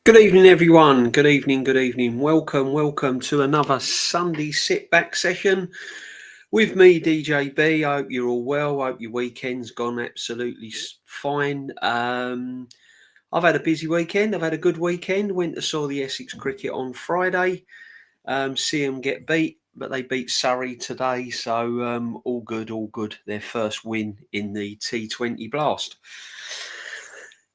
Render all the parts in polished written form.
Good evening, everyone. Good evening. Good evening. Welcome to another Sunday sit back session with me, DJB. I hope you're all well. I hope your weekend's gone absolutely fine. I've had a busy weekend. I've had a good weekend. Went to saw the Essex cricket on Friday. See them get beat, but they beat Surrey today. So all good, all good. Their first win in the T20 Blast.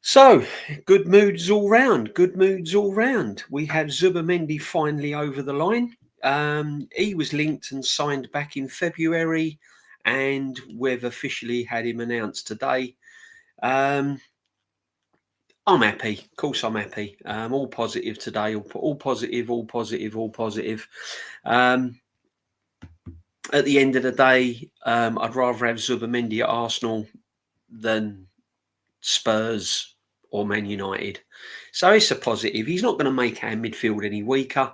So, good moods all round. Good moods all round. We have Zubimendi finally over the line. He was linked and signed back in February, and we've officially had him announced today. I'm happy. Of course, I'm happy. All positive today. All positive. All positive. All positive. At the end of the day, I'd rather have Zubimendi at Arsenal than Spurs or Man United. So it's a positive. He's not going to make our midfield any weaker.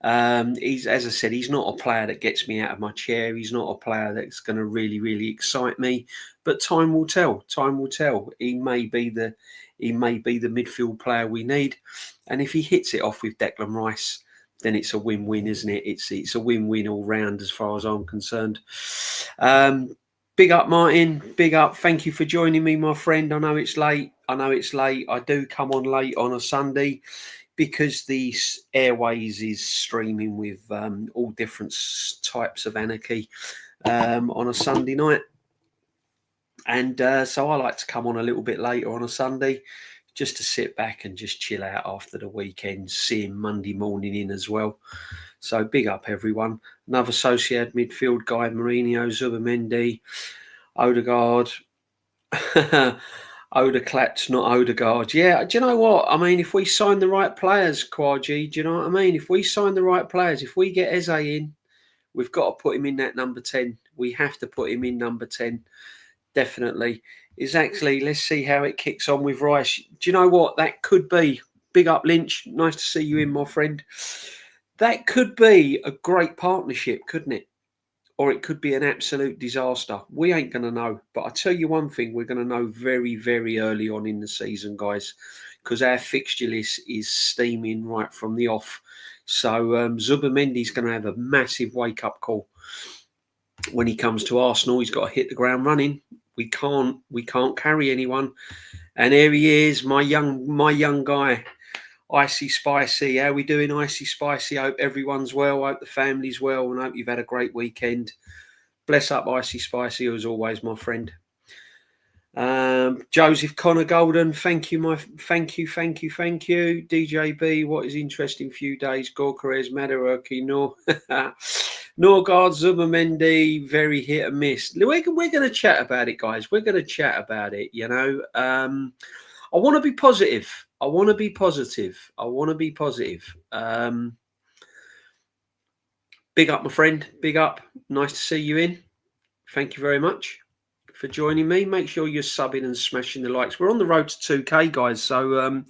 He's, as I said, he's not a player that gets me out of my chair. He's not a player that's going to really excite me. But time will tell. Time will tell. He may be the midfield player we need. And if he hits it off with Declan Rice, then it's a win-win, isn't it? It's a win-win all round as far as I'm concerned. Big up, Martin. Big up. Thank you for joining me, my friend. I know it's late. I do come on late on a Sunday because the airways is streaming with all different types of anarchy on a Sunday night. And so I like to come on a little bit later on a Sunday just to sit back and just chill out after the weekend, seeing Monday morning in as well. So big up, everyone. Another Sociedad midfield guy, Mourinho, Zubimendi, Odegaard. Odeklaps, not Odegaard. Yeah, do you know what? I mean, if we sign the right players, Kwaji, do you know what I mean? If we sign the right players, if we get Eze in, we've got to put him in that number 10. We have to put him in number 10. Definitely. Exactly. Let's see how it kicks on with Rice. Do you know what? That could be. Big up, Lynch. Nice to see you in, my friend. That could be a great partnership, couldn't it? Or it could be an absolute disaster. We ain't going to know. But I tell you one thing, we're going to know very early on in the season, guys, because our fixture list is steaming right from the off. So Zubimendi's going to have a massive wake-up call when he comes to Arsenal. He's got to hit the ground running. We can't carry anyone. And here he is, my young guy. Icy Spicy, how we doing, Icy Spicy? Hope everyone's well. Hope the family's well, and hope you've had a great weekend. Bless up, Icy Spicy, as always, my friend. Joseph Connor Golden, thank you. DJB, what is interesting few days? Gyokeres, Managerial, Norgard, Zubimendi, very hit and miss. We're going to chat about it, guys. We're going to chat about it. You know, I want to be positive. Big up, my friend. Big up. Nice to see you in. Thank you very much for joining me. Make sure you're subbing and smashing the likes. We're on the road to 2K, guys. So,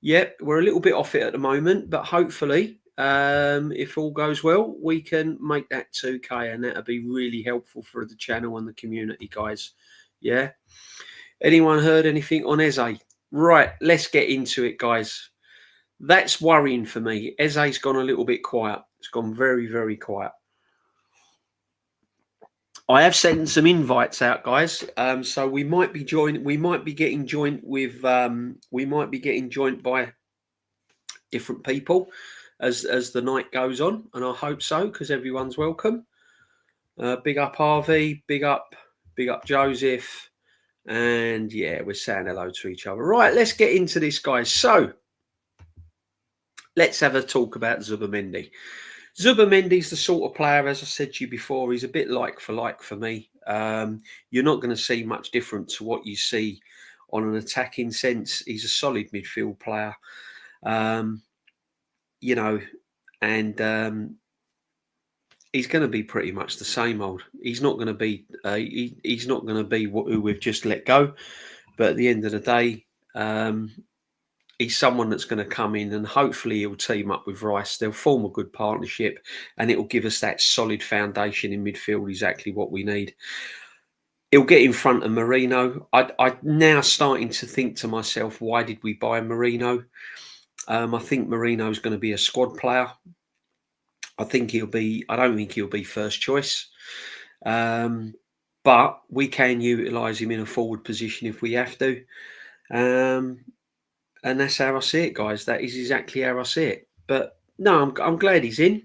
yeah, we're a little bit off it at the moment, but hopefully, if all goes well, we can make that 2K, and that'll be really helpful for the channel and the community, guys. Yeah. Anyone heard anything on Eze? Right, let's get into it, guys. That's worrying for me. Eze's gone a little bit quiet. It's gone very quiet. I have sent some invites out, guys. So we might be getting joined by different people as the night goes on, and I hope so, because everyone's welcome. Big up Harvey, big up Joseph. And yeah, we're saying hello to each other. Right, let's get into this, guys. So let's have a talk about Zubimendi. Zubimendi's the sort of player, as I said to you before, he's a bit like for me. You're not going to see much different to what you see on an attacking sense. He's a solid midfield player, you know, and he's going to be pretty much the same old. He's not going to be he's not going to be who we've just let go. But at the end of the day, he's someone that's going to come in, and hopefully he'll team up with Rice. They'll form a good partnership, and it will give us that solid foundation in midfield, exactly what we need. He'll get in front of Marino. I'm now starting to think to myself, why did we buy Marino? I think Marino's going to be a squad player. I don't think he'll be first choice. But we can utilise him in a forward position if we have to. And that's how I see it, guys. That is exactly how I see it. But no, I'm glad he's in.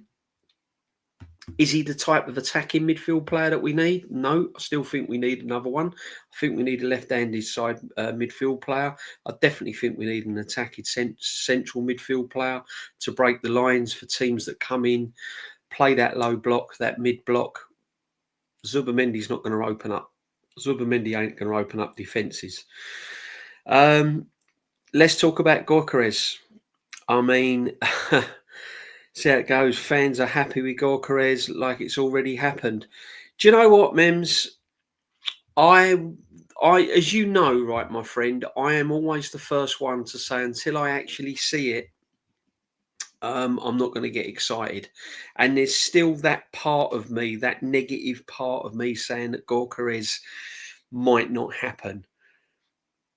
Is he the type of attacking midfield player that we need? No, I still think we need another one. I think we need a left-handed side midfield player. I definitely think we need an attacking central midfield player to break the lines for teams that come in, play that low block, that mid block. Zubimendi's not going to open up. Zubimendi ain't going to open up defences. Let's talk about Gyokeres. I mean... See how it goes. Fans are happy with Gyokeres like it's already happened. Do you know what, Mems? I, as you know, right, my friend, I am always the first one to say until I actually see it, I'm not going to get excited. And there's still that part of me, that negative part of me saying that Gyokeres might not happen.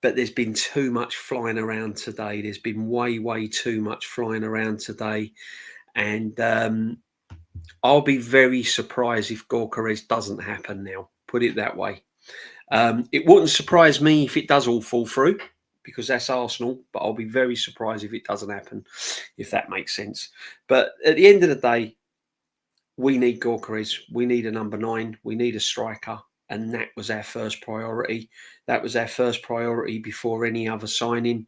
But there's been too much flying around today. There's been way too much flying around today. And I'll be very surprised if Gyokeres doesn't happen now. Put it that way. It wouldn't surprise me if it does all fall through, because that's Arsenal. But I'll be very surprised if it doesn't happen, if that makes sense. But at the end of the day, we need Gyokeres. We need a number 9. We need a striker. And that was our first priority. That was our first priority before any other signing.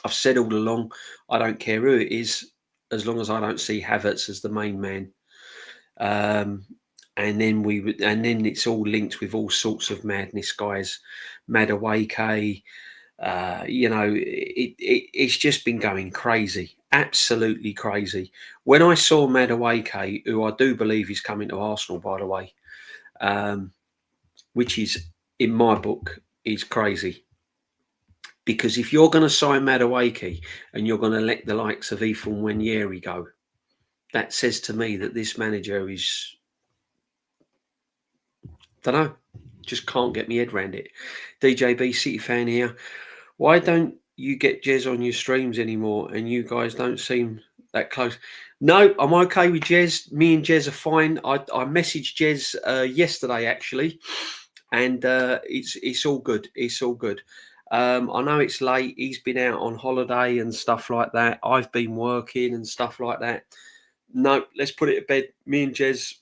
I've said all along, I don't care who it is, as long as I don't see Havertz as the main man. And then it's all linked with all sorts of madness, guys. Madueke, it's just been going crazy, absolutely crazy. When I saw Madueke, who I do believe is coming to Arsenal, by the way, which is, in my book, is crazy. Because if you're going to sign Madueke and you're going to let the likes of Nwaneri go, that says to me that this manager is, don't know, just can't get my head around it. DJB City fan here. Why don't you get Jez on your streams anymore? And you guys don't seem that close. No, I'm okay with Jez. Me and Jez are fine. I messaged Jez yesterday actually, and it's all good. It's all good. I know it's late. He's been out on holiday and stuff like that. I've been working and stuff like that. No, let's put it to bed. Me and Jez,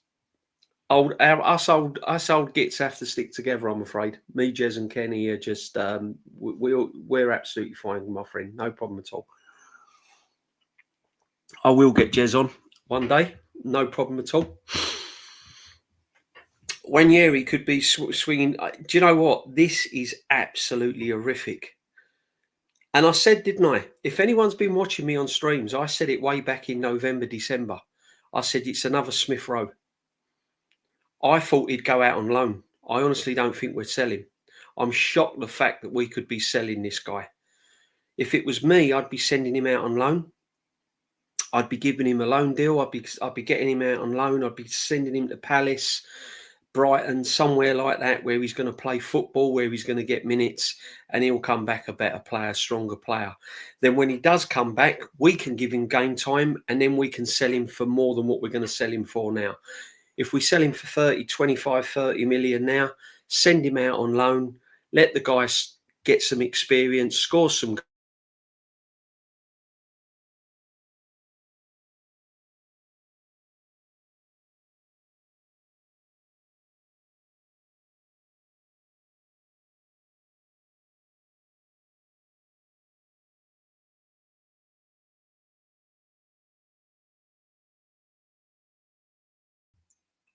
us old gits have to stick together. I'm afraid. Me, Jez, and Kenny are just we're absolutely fine, my friend. No problem at all. I will get Jez on one day. No problem at all. Nwaneri could be swinging. Do you know what? This is absolutely horrific. And I said, didn't I? If anyone's been watching me on streams, I said it way back in November, December. I said it's another Smith Rowe. I thought he'd go out on loan. I honestly don't think we're selling. I'm shocked the fact that we could be selling this guy. If it was me, I'd be sending him out on loan. I'd be giving him a loan deal. I'd be getting him out on loan. I'd be sending him to Palace, Brighton, somewhere like that, where he's going to play football, where he's going to get minutes, and he'll come back a better player, stronger player. Then when he does come back, we can give him game time, and then we can sell him for more than what we're going to sell him for now. If we sell him for 30, 25, 30 million now, send him out on loan, let the guy get some experience, score some.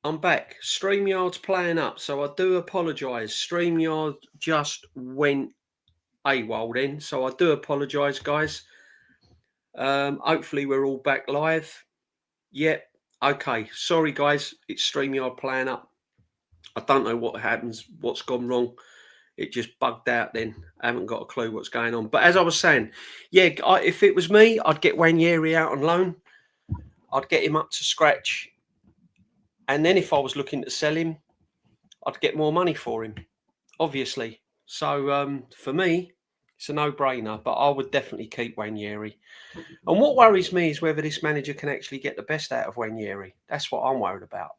I'm back. StreamYard's playing up, so I do apologise. StreamYard just went AWOL then, so I do apologise, guys. Hopefully we're all back live. Yep. Okay. Sorry, guys. It's StreamYard playing up. I don't know what happens, what's gone wrong. It just bugged out then. I haven't got a clue what's going on. But as I was saying, yeah, if it was me, I'd get Nwaneri out on loan. I'd get him up to scratch. And then if I was looking to sell him, I'd get more money for him, obviously. So for me, It's a no-brainer, but I would definitely keep Nwaneri. And what worries me is whether this manager can actually get the best out of Nwaneri. That's what I'm worried about.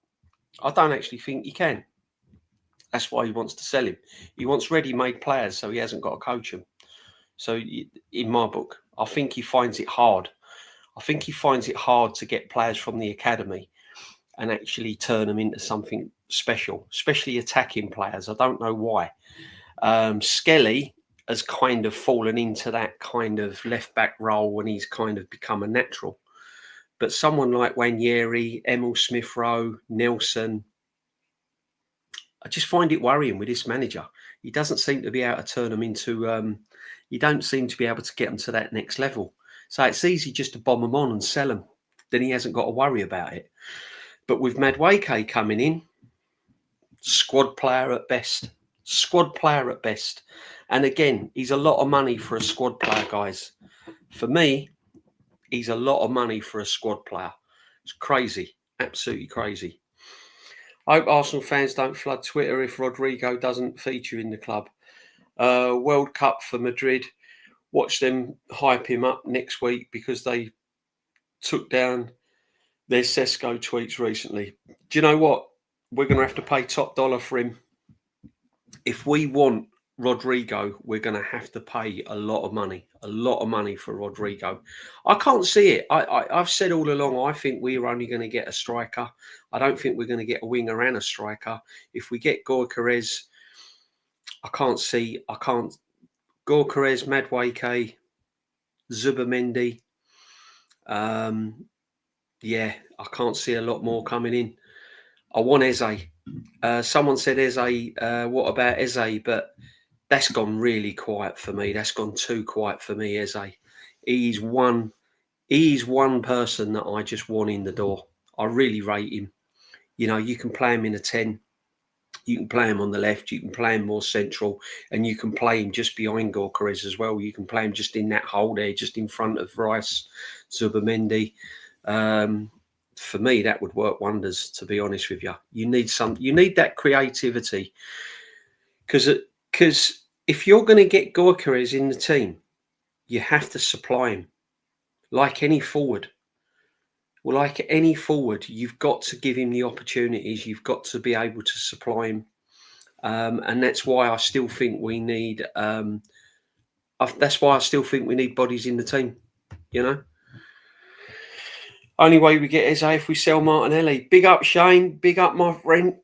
I don't actually think he can. That's why he wants to sell him. He wants ready-made players, so he hasn't got to coach them. So in my book, I think he finds it hard. I think he finds it hard to get players from the academy and actually turn them into something special, especially attacking players. I don't know why. Skelly has kind of fallen into that kind of left-back role when he's kind of become a natural. But someone like Nwaneri, Emil Smith-Rowe, Nelson, I just find it worrying with this manager. He doesn't seem to be able to turn them into, you don't seem to be able to get them to that next level. So it's easy just to bomb them on and sell them. Then he hasn't got to worry about it. But with Madueke coming in, squad player at best. Squad player at best. And again, he's a lot of money for a squad player, guys. For me, he's a lot of money for a squad player. It's crazy. Absolutely crazy. I hope Arsenal fans don't flood Twitter if Rodrigo doesn't feature in the club. World Cup for Madrid. Watch them hype him up next week because they took down their Sesko tweets recently. Do you know what? We're going to have to pay top dollar for him. If we want Rodrigo, we're going to have to pay a lot of money for Rodrigo. I can't see it. I've said all along, I think we're only going to get a striker. I don't think we're going to get a winger and a striker. If we get Gyokeres, Gyokeres, Madueke, Zubimendi. Yeah, I can't see a lot more coming in. I want Eze. Someone said Eze, what about Eze? But that's gone really quiet for me. That's gone too quiet for me, Eze. He's one person that I just want in the door. I really rate him. You know, you can play him in a 10. You can play him on the left. You can play him more central. And you can play him just behind Gyokeres as well. You can play him just in that hole there, just in front of Rice, Zubimendi. For me, that would work wonders, to be honest with you. You need that creativity. Because if you're going to get Gyokeres in the team, you have to supply him. Like any forward. Well, like any forward, you've got to give him the opportunities. You've got to be able to supply him. And that's why I still think we need bodies in the team, you know. Only way we get Eze if we sell Martinelli. Big up Shane, big up my friend.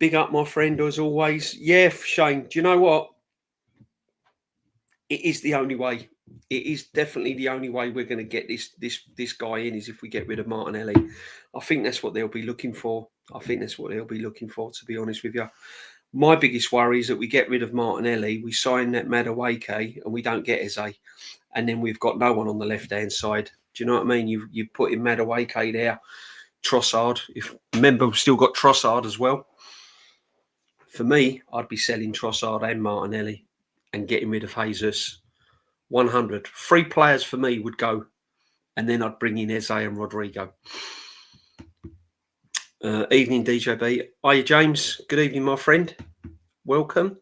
Big up my friend as always. Yeah, Shane, do you know what? It is the only way. It is definitely the only way we're going to get this guy in is if we get rid of Martinelli. I think that's what they'll be looking for. To be honest with you. My biggest worry is that we get rid of Martinelli, we sign that Madueke, and we don't get Eze. And then we've got no one on the left-hand side. Do you know what I mean? You put in Madueke there, Trossard. Remember, we've still got Trossard as well. For me, I'd be selling Trossard and Martinelli and getting rid of Jesus. 100. 3 players for me would go. And then I'd bring in Eze and Rodrigo. Evening, DJB. Hiya, James. Good evening, my friend. Welcome.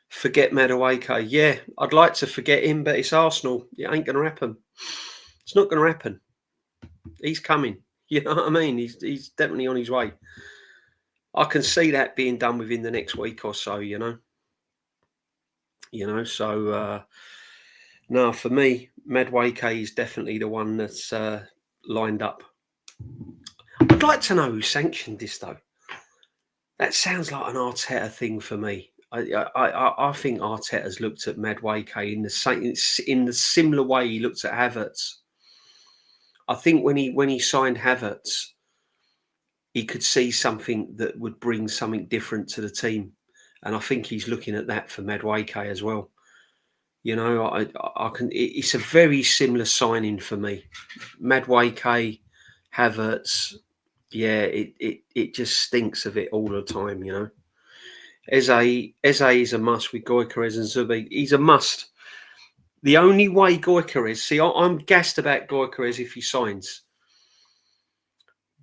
Forget Madueke. Yeah, I'd like to forget him, but it's Arsenal. It ain't going to happen. It's not going to happen. He's coming. You know what I mean? He's definitely on his way. I can see that being done within the next week or so, you know. So no, for me, Madueke is definitely the one that's lined up. I'd like to know who sanctioned this, though. That sounds like an Arteta thing for me. I think Arteta's looked at Madueke in the similar way he looked at Havertz. I think when he signed Havertz, he could see something that would bring something different to the team, and I think he's looking at that for Madueke as well. You know, I can. It's a very similar signing for me. Madueke, Havertz. Yeah, it just stinks of it all the time, you know. Eze is a must with Gyokeres and Zubi. He's a must. The only way Gyokeres... See, I'm gassed about Gyokeres if he signs.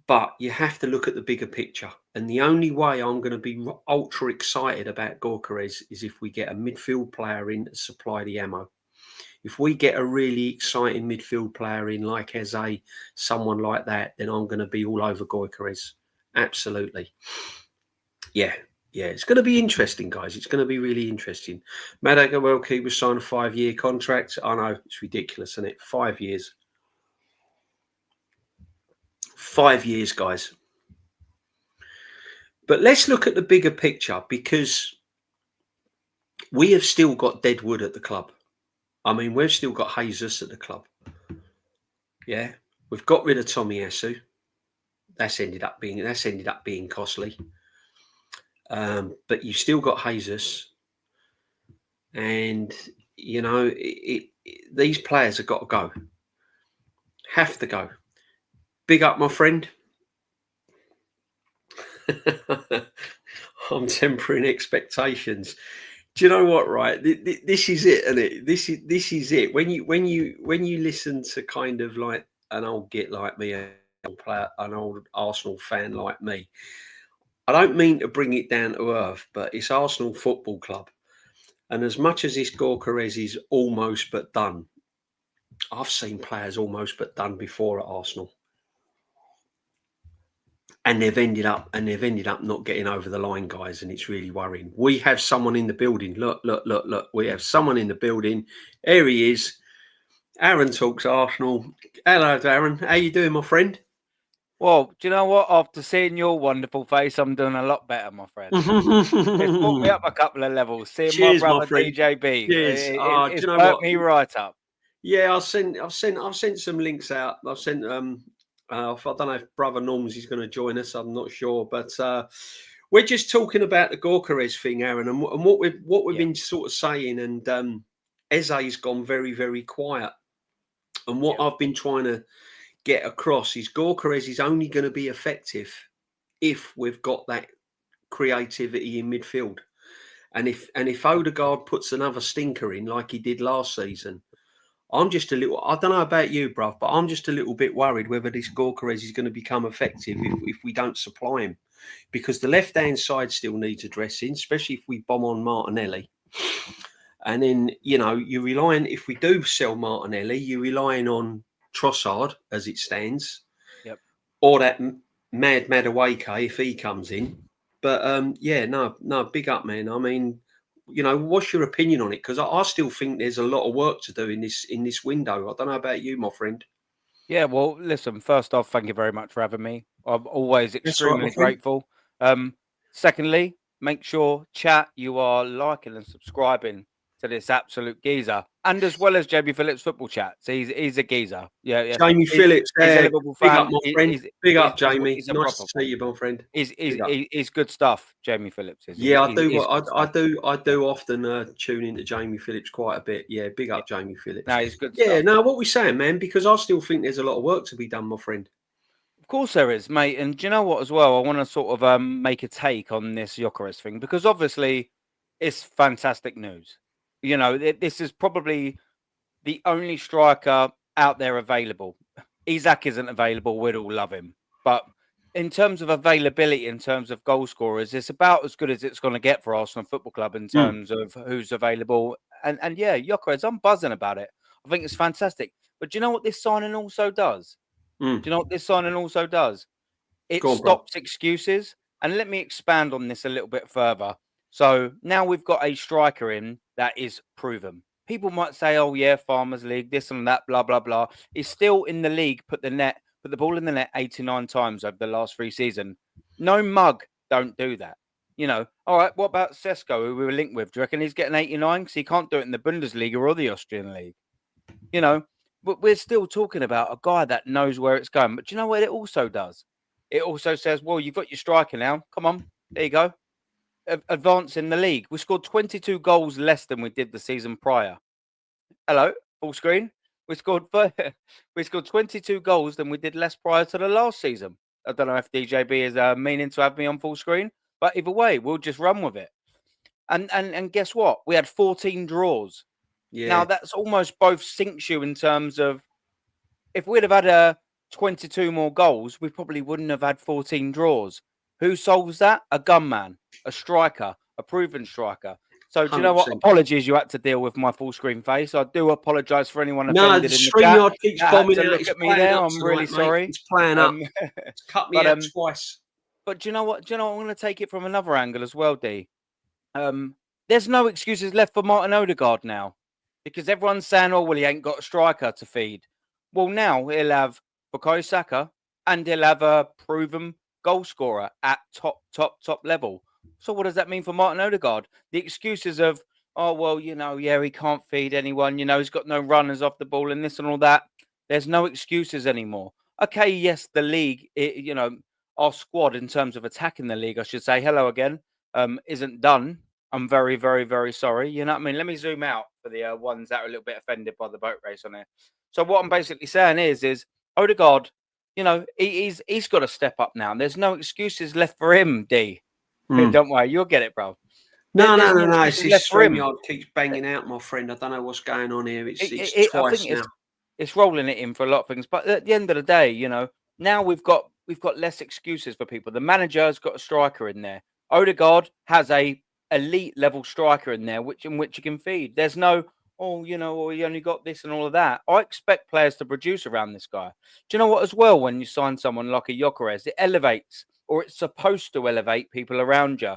But you have to look at the bigger picture. And the only way I'm going to be ultra excited about Gyokeres is if we get a midfield player in to supply the ammo. If we get a really exciting midfield player in like Eze, someone like that, then I'm going to be all over Gyokeres. Absolutely. Yeah. Yeah, it's going to be interesting, guys. It's going to be really interesting. Managerial was signed a 5-year contract. I know, it's ridiculous, isn't it? 5 years. 5 years, guys. But let's look at the bigger picture, because we have still got dead wood at the club. I mean, we've still got Jesus at the club. Yeah, we've got rid of Tomiyasu. That's ended up being costly. But you've still got Jesus, and you know these players have got to go. Have to go. Big up, my friend. I'm tempering expectations. Do you know what? Right, this is it, isn't it? This is it. When you listen to kind of like an old git like me, an old Arsenal fan like me, I don't mean to bring it down to earth, but it's Arsenal Football Club, and as much as this Gyokeres is almost but done, I've seen players almost but done before at Arsenal. And they've ended up not getting over the line, guys, and it's really worrying. We have someone in the building. Look. We have someone in the building. Here he is. Aaron talks Arsenal. Hello, Aaron. How you doing, my friend? Well, do you know what? After seeing your wonderful face, I'm doing a lot better, my friend. It's brought me up a couple of levels. Seeing Cheers, my brother friend. DJB, Cheers. it's do you know burnt what? me right up. Yeah, I've sent some links out. I've sent I don't know if Brother Norms is going to join us. I'm not sure, but we're just talking about the Gyokeres thing, Aaron, and what we've been sort of saying. And Eze's gone very, very quiet. And what I've been trying to get across is Gyokeres is only going to be effective if we've got that creativity in midfield. And if Odegaard puts another stinker in like he did last season, I'm just a little. I don't know about you, bruv, but I'm just a little bit worried whether this Gyokeres is going to become effective if we don't supply him, because the left-hand side still needs addressing, especially if we bomb on Martinelli. And then you're relying, if we do sell Martinelli, you're relying on Trossard as it stands, or that mad Madueke if he comes in. But no, big up, man. I mean, what's your opinion on it? Because I still think there's a lot of work to do in this window. I don't know about you, my friend. Yeah, well, listen, first off, thank you very much for having me. I'm always extremely grateful. Secondly, make sure, chat, you are liking and subscribing to this absolute geezer, and as well as JB Phillips Football Chats. He's a geezer. Yeah. Jamie Phillips, he's a Liverpool fan. Big up, my friend. Big up, Jamie. Nice to see you, my friend. He's good stuff, Jamie Phillips is. Yeah, I do often tune into Jamie Phillips quite a bit. Yeah, big up Jamie Phillips. No, he's good. Yeah, no, what we saying, man? Because I still think there's a lot of work to be done, my friend. Of course there is, mate. And do you know what as well? I want to sort of make a take on this Gyokeres thing, because obviously it's fantastic news. This is probably the only striker out there available. Isak isn't available. We'd all love him. But in terms of availability, in terms of goal scorers, it's about as good as it's going to get for Arsenal Football Club in terms of who's available. And yeah, Gyokeres, I'm buzzing about it. I think it's fantastic. But do you know what this signing also does? Do you know what this signing also does? It stops excuses. And let me expand on this a little bit further. So now we've got a striker in that is proven. People might say, oh, yeah, Farmers League, this and that, blah, blah, blah. He's still in the league, put the ball in the net 89 times over the last 3 seasons. No mug don't do that. All right, what about Sesko, who we were linked with? Do you reckon he's getting 89? Because he can't do it in the Bundesliga or the Austrian league. But we're still talking about a guy that knows where it's going. But do you know what it also does? It also says, well, you've got your striker now. Come on, there you go. Advance in the league. We scored 22 goals less than we did the season prior. Hello, full screen. We scored 22 goals than we did less prior to the last season. I don't know if DJB is meaning to have me on full screen, but either way, we'll just run with it. And guess what? We had 14 draws. Yeah. Now that's almost both sinks you in terms of, if we'd have had 22 more goals, we probably wouldn't have had 14 draws. Who solves that? A gunman, a striker, a proven striker. So do you know what? 100%. Apologies, you had to deal with my full screen face. I do apologise for anyone No, offended the in the chat. StreamYard keeps That had bombing to out. look It's at me playing there. up I'm really tonight, mate. sorry. It's playing up. It's cut me out twice. But do you know what? I'm going to take it from another angle as well, D. There's no excuses left for Martin Odegaard now, because everyone's saying, "Oh, well, he ain't got a striker to feed." Well, now he'll have Bukayo Saka, and he'll have a proven goal scorer at top level. So what does that mean for Martin Odegaard? The excuses of, "Oh, well, he can't feed anyone. He's got no runners off the ball and this and all that." There's no excuses anymore. Okay, yes, the league, our squad in terms of attacking the league, I should say, hello again, isn't done. I'm very, very, very sorry. You know what I mean? Let me zoom out for the ones that are a little bit offended by the boat race on there. So what I'm basically saying is Odegaard, he's got to step up now. There's no excuses left for him, D. Don't worry, you'll get it, bro. No. It's This StreamYard keeps banging out, my friend. I don't know what's going on here. It's twice I think now. It's rolling it in for a lot of things. But at the end of the day, now we've got less excuses for people. The manager's got a striker in there. Odegaard has a elite level striker in there, which you can feed. There's no, he only got this and all of that. I expect players to produce around this guy. Do you know what, as well, when you sign someone like a Gyokeres, it elevates, or it's supposed to elevate people around you.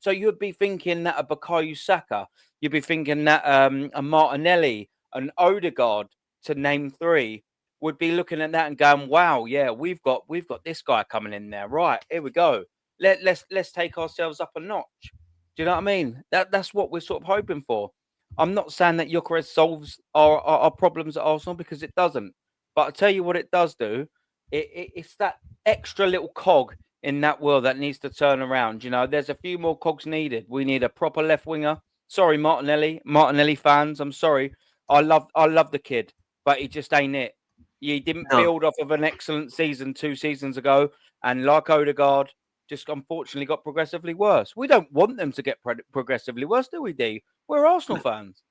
So you'd be thinking that a Bukayo Saka, you'd be thinking that a Martinelli, an Odegaard, to name three, would be looking at that and going, "Wow, yeah, we've got this guy coming in there. Right, here we go. Let's take ourselves up a notch." Do you know what I mean? That's what we're sort of hoping for. I'm not saying that Gyokeres solves our problems at Arsenal, because it doesn't. But I tell you what it does do. It's that extra little cog in that wheel that needs to turn around. There's a few more cogs needed. We need a proper left winger. Sorry, Martinelli fans. I'm sorry. I love the kid, but he just ain't it. He didn't build off of an excellent season 2 seasons ago, and like Odegaard, just unfortunately got progressively worse. We don't want them to get progressively worse, do we, D? We're Arsenal fans.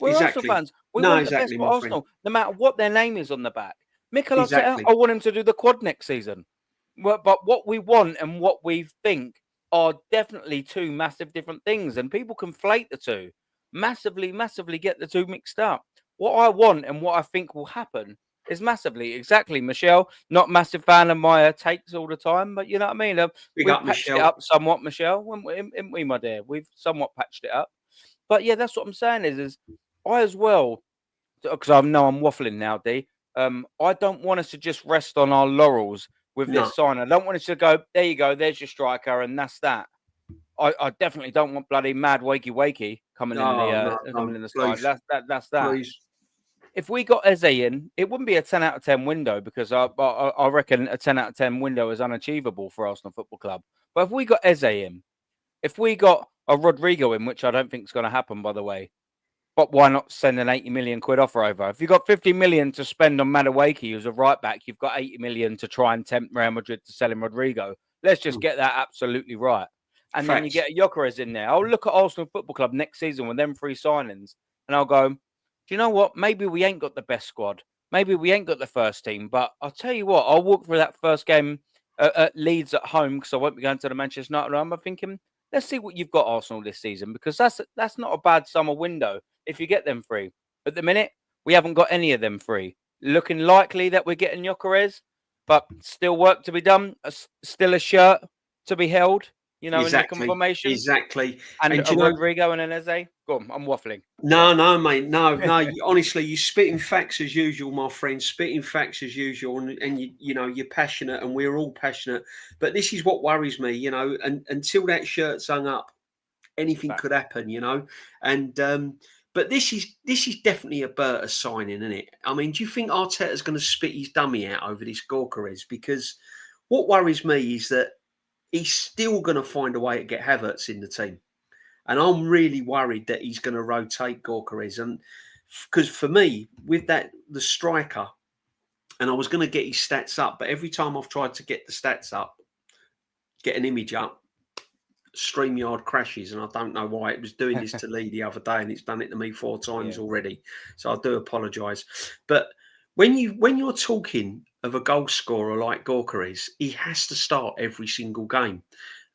We're Arsenal fans. We want the best for Arsenal, no matter what their name is on the back. Mikel Arteta, I want him to do the quad next season. But what we want and what we think are definitely two massive different things, and people conflate the two. Massively get the two mixed up. What I want and what I think will happen is massively exactly. Michelle, not massive fan of my takes all the time, but you know what I mean. We've patched it up somewhat, Michelle, haven't we, my dear? We've somewhat patched it up, but yeah, that's what I'm saying. Is I as well, because I know I'm waffling now, D. I don't want us to just rest on our laurels with this sign. I don't want us to go, there you go, there's your striker, and that's that. I definitely don't want bloody mad wakey coming in the side. That's that. Please. If we got Eze in, it wouldn't be a 10 out of 10 window, because I reckon a 10 out of 10 window is unachievable for Arsenal Football Club. But if we got Eze in, if we got a Rodrigo in, which I don't think is going to happen, by the way, but why not send an 80 million quid offer over? If you've got 50 million to spend on Madueke, who's a right back, you've got 80 million to try and tempt Real Madrid to sell him Rodrigo. Let's just get that absolutely right. And then you get a Gyokeres in there. I'll look at Arsenal Football Club next season with them 3 signings, and I'll go, do you know what? Maybe we ain't got the best squad. Maybe we ain't got the first team. But I'll tell you what, I'll walk through that first game at Leeds at home, because I won't be going to the Manchester United. I'm thinking, let's see what you've got, Arsenal, this season, because that's not a bad summer window if you get them 3. At the minute, we haven't got any of them 3. Looking likely that we're getting Gyokeres, but still work to be done. Still a shirt to be held. In the confirmation. Exactly. And a Rodrigo and an Eze. Go on, I'm waffling. No, mate. No. Honestly, you spitting facts as usual, my friend. Spitting facts as usual. And you're passionate, and we're all passionate. But this is what worries me, and until that shirt's hung up, anything could happen, And but this is definitely a Berta signing, isn't it? I mean, do you think Arteta's going to spit his dummy out over this Gyokeres? Because what worries me is that he's still going to find a way to get Havertz in the team. And I'm really worried that he's going to rotate Gyokeres. And because for me, with the striker, and I was going to get his stats up, but every time I've tried to get the stats up, get an image up, StreamYard crashes, and I don't know why. It was doing this to Lee the other day, and it's done it to me 4 times already. So I do apologise. But when you're talking of a goal scorer like Gyokeres, he has to start every single game.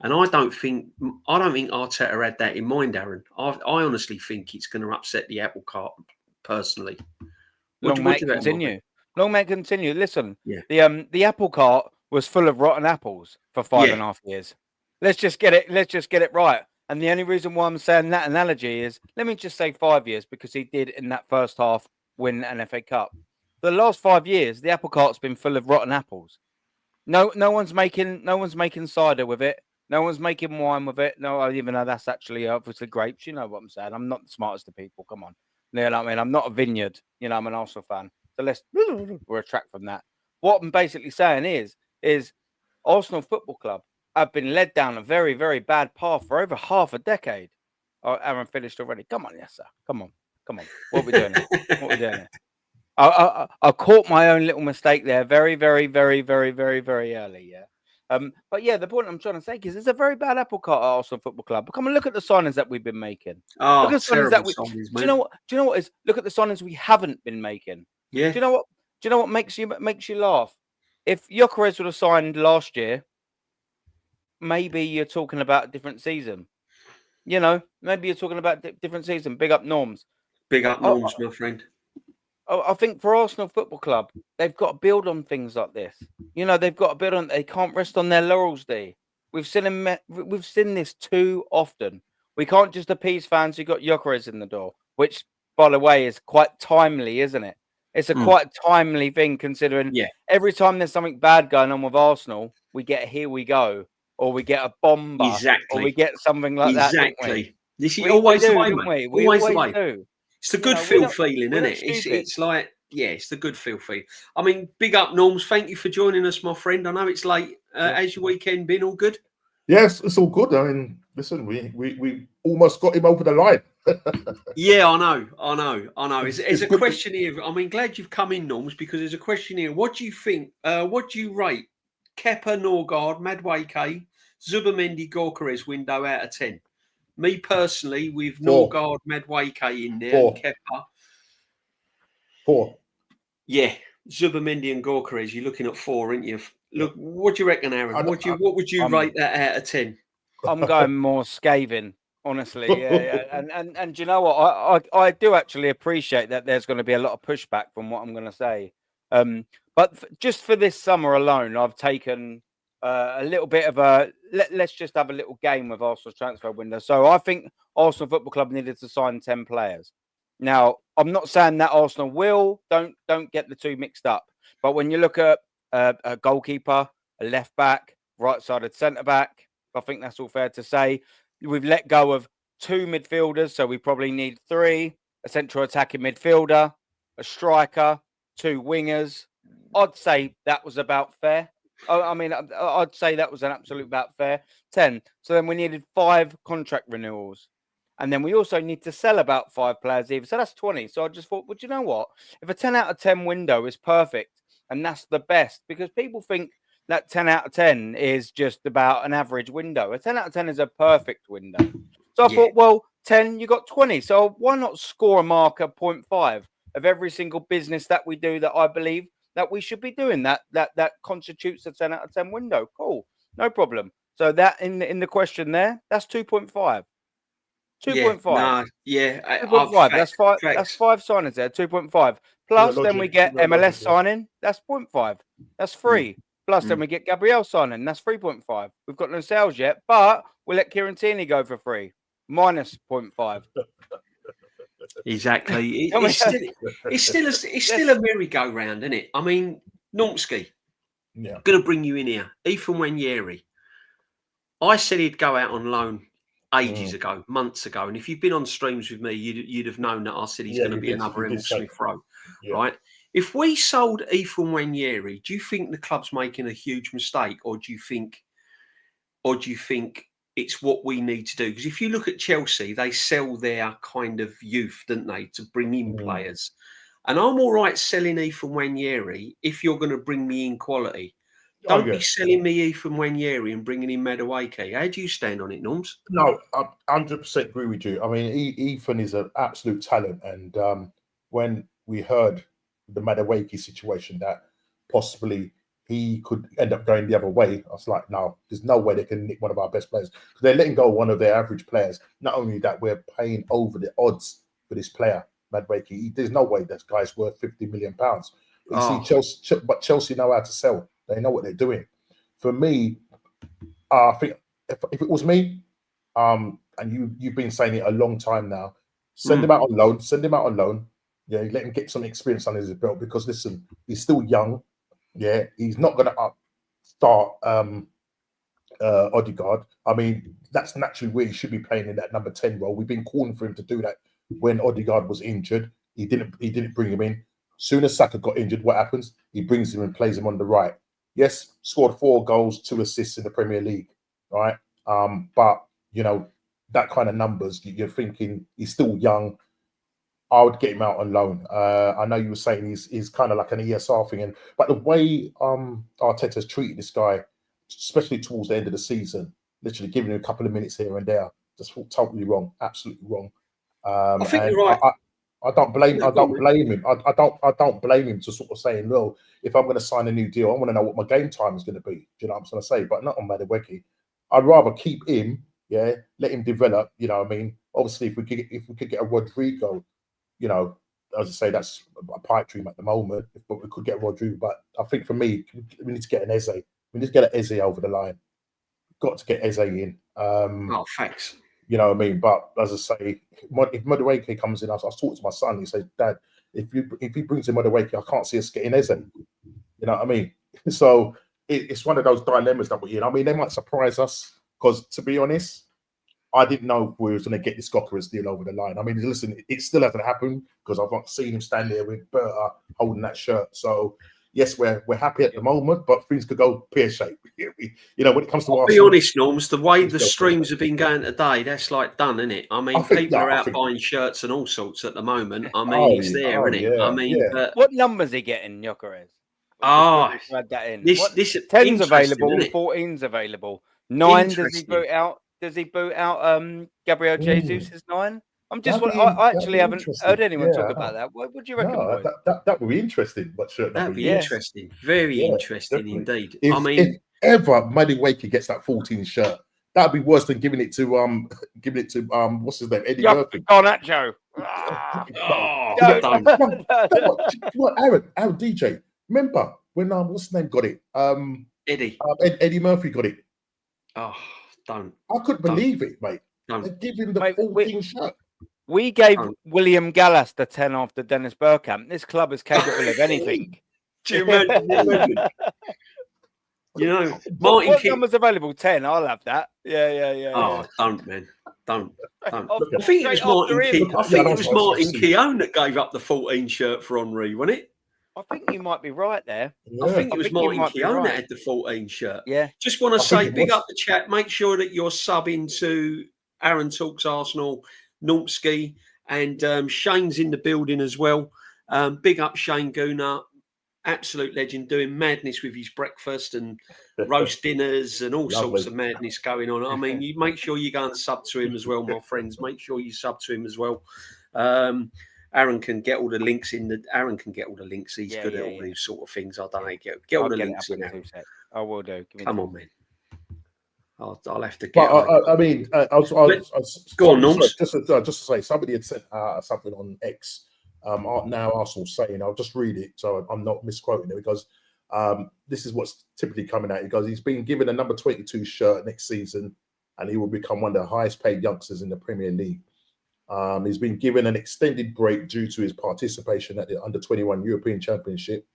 And I don't think Arteta had that in mind, Aaron. I honestly think it's going to upset the apple cart. Personally, Long may it continue. Long may it continue. Listen, the apple cart was full of rotten apples for 5.5 years. Let's just get it right. And the only reason why I'm saying that analogy is, let me just say 5 years, because he did in that first half win an FA Cup. For the last 5 years, the apple cart's been full of rotten apples. No one's making cider with it. No one's making wine with it. No, even though that's actually obviously grapes. You know what I'm saying? I'm not the smartest of people. Come on. You know what I mean? I'm not a vineyard. You know, I'm an Arsenal fan. So let's retract from that. What I'm basically saying is Arsenal Football Club have been led down a very, very bad path for over half a decade. Oh, Aaron finished already. Come on, yes, sir. Come on. What are we doing here? I caught my own little mistake there very, very, very, very, very, very early. Yeah. But yeah, the point I'm trying to say is it's a very bad apple cart at Arsenal Football Club. But come and look at the signings that we've been making. Oh, look at the signings that we. Signings, do you know what is? Look at the signings we haven't been making. Yeah. Do you know what makes you laugh? If Gyokeres would have signed last year, maybe you're talking about a different season. You know, maybe you're talking about different season. Big up Norms. Big up Norms, my friend. I think for Arsenal Football Club, they've got to build on things like this. You know, they've got to build on. They can't rest on their laurels. We've seen this too often. We can't just appease fans who got Gyokeres in the door, which, by the way, is quite timely, isn't it? It's a quite timely thing, considering every time there's something bad going on with Arsenal, we get "Here We Go," or we get a bomber, or we get something like that. Exactly. This is always the way, mate. We always the way. Do. It's the good feel feeling, isn't it? It's like, it's the good feel feeling. I mean, big up, Norms. Thank you for joining us, my friend. I know it's late. How's your weekend been? All good? Yes, it's all good. I mean, listen, we almost got him over the line. Yeah, I know. It's a question here. I mean, glad you've come in, Norms, because there's a question here. What do you think? What do you rate Kepa, Norgard, Madueke, Zubimendi, Gyokeres window out of 10? Me personally, with Norgard, Madueke in there, and Kepa. 4. Yeah, Zubimendi and Gyokeres, you're looking at 4, aren't you? Look, what do you reckon, Aaron? What would you rate that out of 10? I'm going more scathing, honestly. Yeah. And do you know what? I do actually appreciate that there's going to be a lot of pushback from what I'm going to say. But just for this summer alone, I've taken a little bit of a let's just have a little game with Arsenal's transfer window. So I think Arsenal Football Club needed to sign 10 players. Now, I'm not saying that Arsenal will. Don't get the two mixed up. But when you look at a goalkeeper, a left back, right-sided centre back, I think that's all fair to say. We've let go of 2 midfielders, so we probably need 3: a central attacking midfielder, a striker, 2 wingers. I'd say that was about fair. I mean, I'd say that was an absolute about fair. 10. So then we needed 5 contract renewals. And then we also need to sell about 5 players either. So that's 20. So I just thought, well, you know what? If a 10 out of 10 window is perfect, and that's the best, because people think that 10 out of 10 is just about an average window. A 10 out of 10 is a perfect window. So I thought, well, 10, you got 20. So why not score a marker 0.5 of every single business that we do that I believe that we should be doing that constitutes a 10 out of 10 window. Cool. No problem. So that in the question there, that's 2.5. 2.5. Nah, yeah. 2.5. That's 5. That's 5 signings there. 2.5. Plus, then we get MLS signing. That's 0.5. That's 3. Plus, then we get Gabriel signing. That's 3.5. We've got no sales yet, but we'll let Kieran Tierney go for free. Minus 0.5. Exactly. It's still a merry-go-round, isn't it? I mean, Normski, I'm going to bring you in here. Ethan Nwaneri. I said he'd go out on loan ages ago, months ago. And if you've been on streams with me, you'd have known that I said he's going to be another Emil Smith-Rowe, right? If we sold Ethan Nwaneri, do you think the club's making a huge mistake, or do you think it's what we need to do? Because if you look at Chelsea, they sell their kind of youth, don't they, to bring in players. And I'm all right selling Ethan Nwaneri if you're going to bring me in quality. Don't be selling me Ethan Nwaneri and bringing in Madueke. How do you stand on it, Norms? No, I 100% agree with you. I mean, Ethan is an absolute talent. And when we heard the Madueke situation, that possibly he could end up going the other way. I was like, no, there's no way they can nick one of our best players because they're letting go of one of their average players. Not only that, we're paying over the odds for this player, Madueke. There's no way this guy's worth £50 million. You see, Chelsea know how to sell. They know what they're doing. For me, I think if it was me, and you've been saying it a long time now, send him out on loan. Send him out on loan. Yeah, let him get some experience under his belt because listen, he's still young. Yeah, he's not going to start Odegaard. I mean, that's naturally where he should be playing in that number 10 role. We've been calling for him to do that when Odegaard was injured. He didn't bring him in. Soon as Saka got injured, what happens? He brings him and plays him on the right. Yes, scored 4 goals, 2 assists in the Premier League. All right. But you know, that kind of numbers, you're thinking he's still young. I would get him out on loan. I know you were saying he's kind of like an ESR thing, but the way Arteta's treated this guy, especially towards the end of the season, literally giving him a couple of minutes here and there, just totally wrong, absolutely wrong. I think you're right. I don't blame. I don't blame him. I don't blame him to sort of saying, well, if I'm going to sign a new deal, I want to know what my game time is going to be. Do you know what I'm going to say? But not on Madueke. I'd rather keep him. Yeah, let him develop. You know what I mean? Obviously, if we could get a Rodrigo, you know, as I say, that's a pipe dream at the moment. But we could get Rodrigo. But I think for me, we need to get an Eze. We need to get an Eze over the line. Got to get Eze in. Thanks. You know what I mean? But as I say, if Madueke comes in, I was talking to my son. He said, "Dad, if he brings in Madueke, I can't see us getting Eze." You know what I mean? So it's one of those dilemmas that we're in. I mean, they might surprise us because, to be honest, I didn't know we were going to get this Gyokeres deal over the line. I mean, listen, it still hasn't happened because I've not seen him stand there with Berta holding that shirt. So yes, we're happy at the moment, but things could go pear-shaped. You know, when it comes to I'll be honest, Norms, the way the streams have been going today, that's like done, isn't it? I mean, people are out buying shirts and all sorts at the moment. I mean, it's there, isn't it? I mean, what numbers are he getting, Gyokeres? Add that in. This 10's available and 14's available. 9, does he boot out? Does he boot out Gabriel Jesus' 9? I actually haven't heard anyone talk about that. What do you reckon, boys? That would be interesting. But sure, that'd be interesting. Very interesting indeed. If ever Madueke gets that 14 shirt, that'd be worse than giving it to what's his name, Eddie Murphy. Garnacho. Aaron DJ. Remember when what's his name got it? Eddie Murphy got it. Oh, don't. I couldn't believe it, mate. Give him the 14 shirt. We gave William Gallas the 10 after Dennis Bergkamp. This club is capable of anything. Do you remember? You know, Martin what numbers available? 10. I'll have that. Yeah. Oh, don't, man. Don't. I think it was Martin Keown that gave up the 14 shirt for Henry, wasn't it? I think you might be right there. Yeah. I think it was Martin Keown that had the 14 shirt. Yeah. Just want to say, big up the chat. Make sure that you're subbing to Aaron Talks Arsenal, Normski, and Shane's in the building as well. Big up Shane Gooner, absolute legend, doing madness with his breakfast and roast dinners and all sorts of madness going on. I mean, you make sure you go and sub to him as well, my friends. Make sure you sub to him as well. Aaron can get all the links in. Aaron can get all the links. He's good at all these sort of things. I don't know. Get all the links in. I will do. Come on, man. I'll have to get. But, I mean, go on, Norms. Just to say, somebody had sent something on X. Now Arsenal saying, I'll just read it so I'm not misquoting it because this is what's typically coming out. Because he's been given a number 22 shirt next season, and he will become one of the highest paid youngsters in the Premier League. He's been given an extended break due to his participation at the Under-21 European Championship,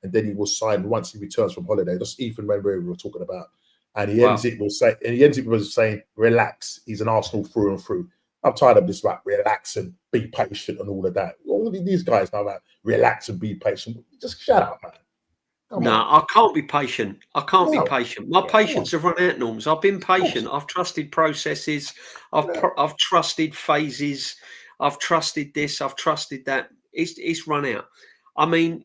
and then he will sign once he returns from holiday. That's Ethan Nwaneri we were talking about. And he ends it with saying, relax. He's an Arsenal through and through. I'm tired of this, like, relax and be patient and all of that. All of these guys know about relax and be patient. Just shut up, man. No, I can't be patient. I can't be patient. My patience have run out, Norms. I've been patient. I've trusted processes. I've trusted phases. I've trusted this. I've trusted that. It's run out. I mean,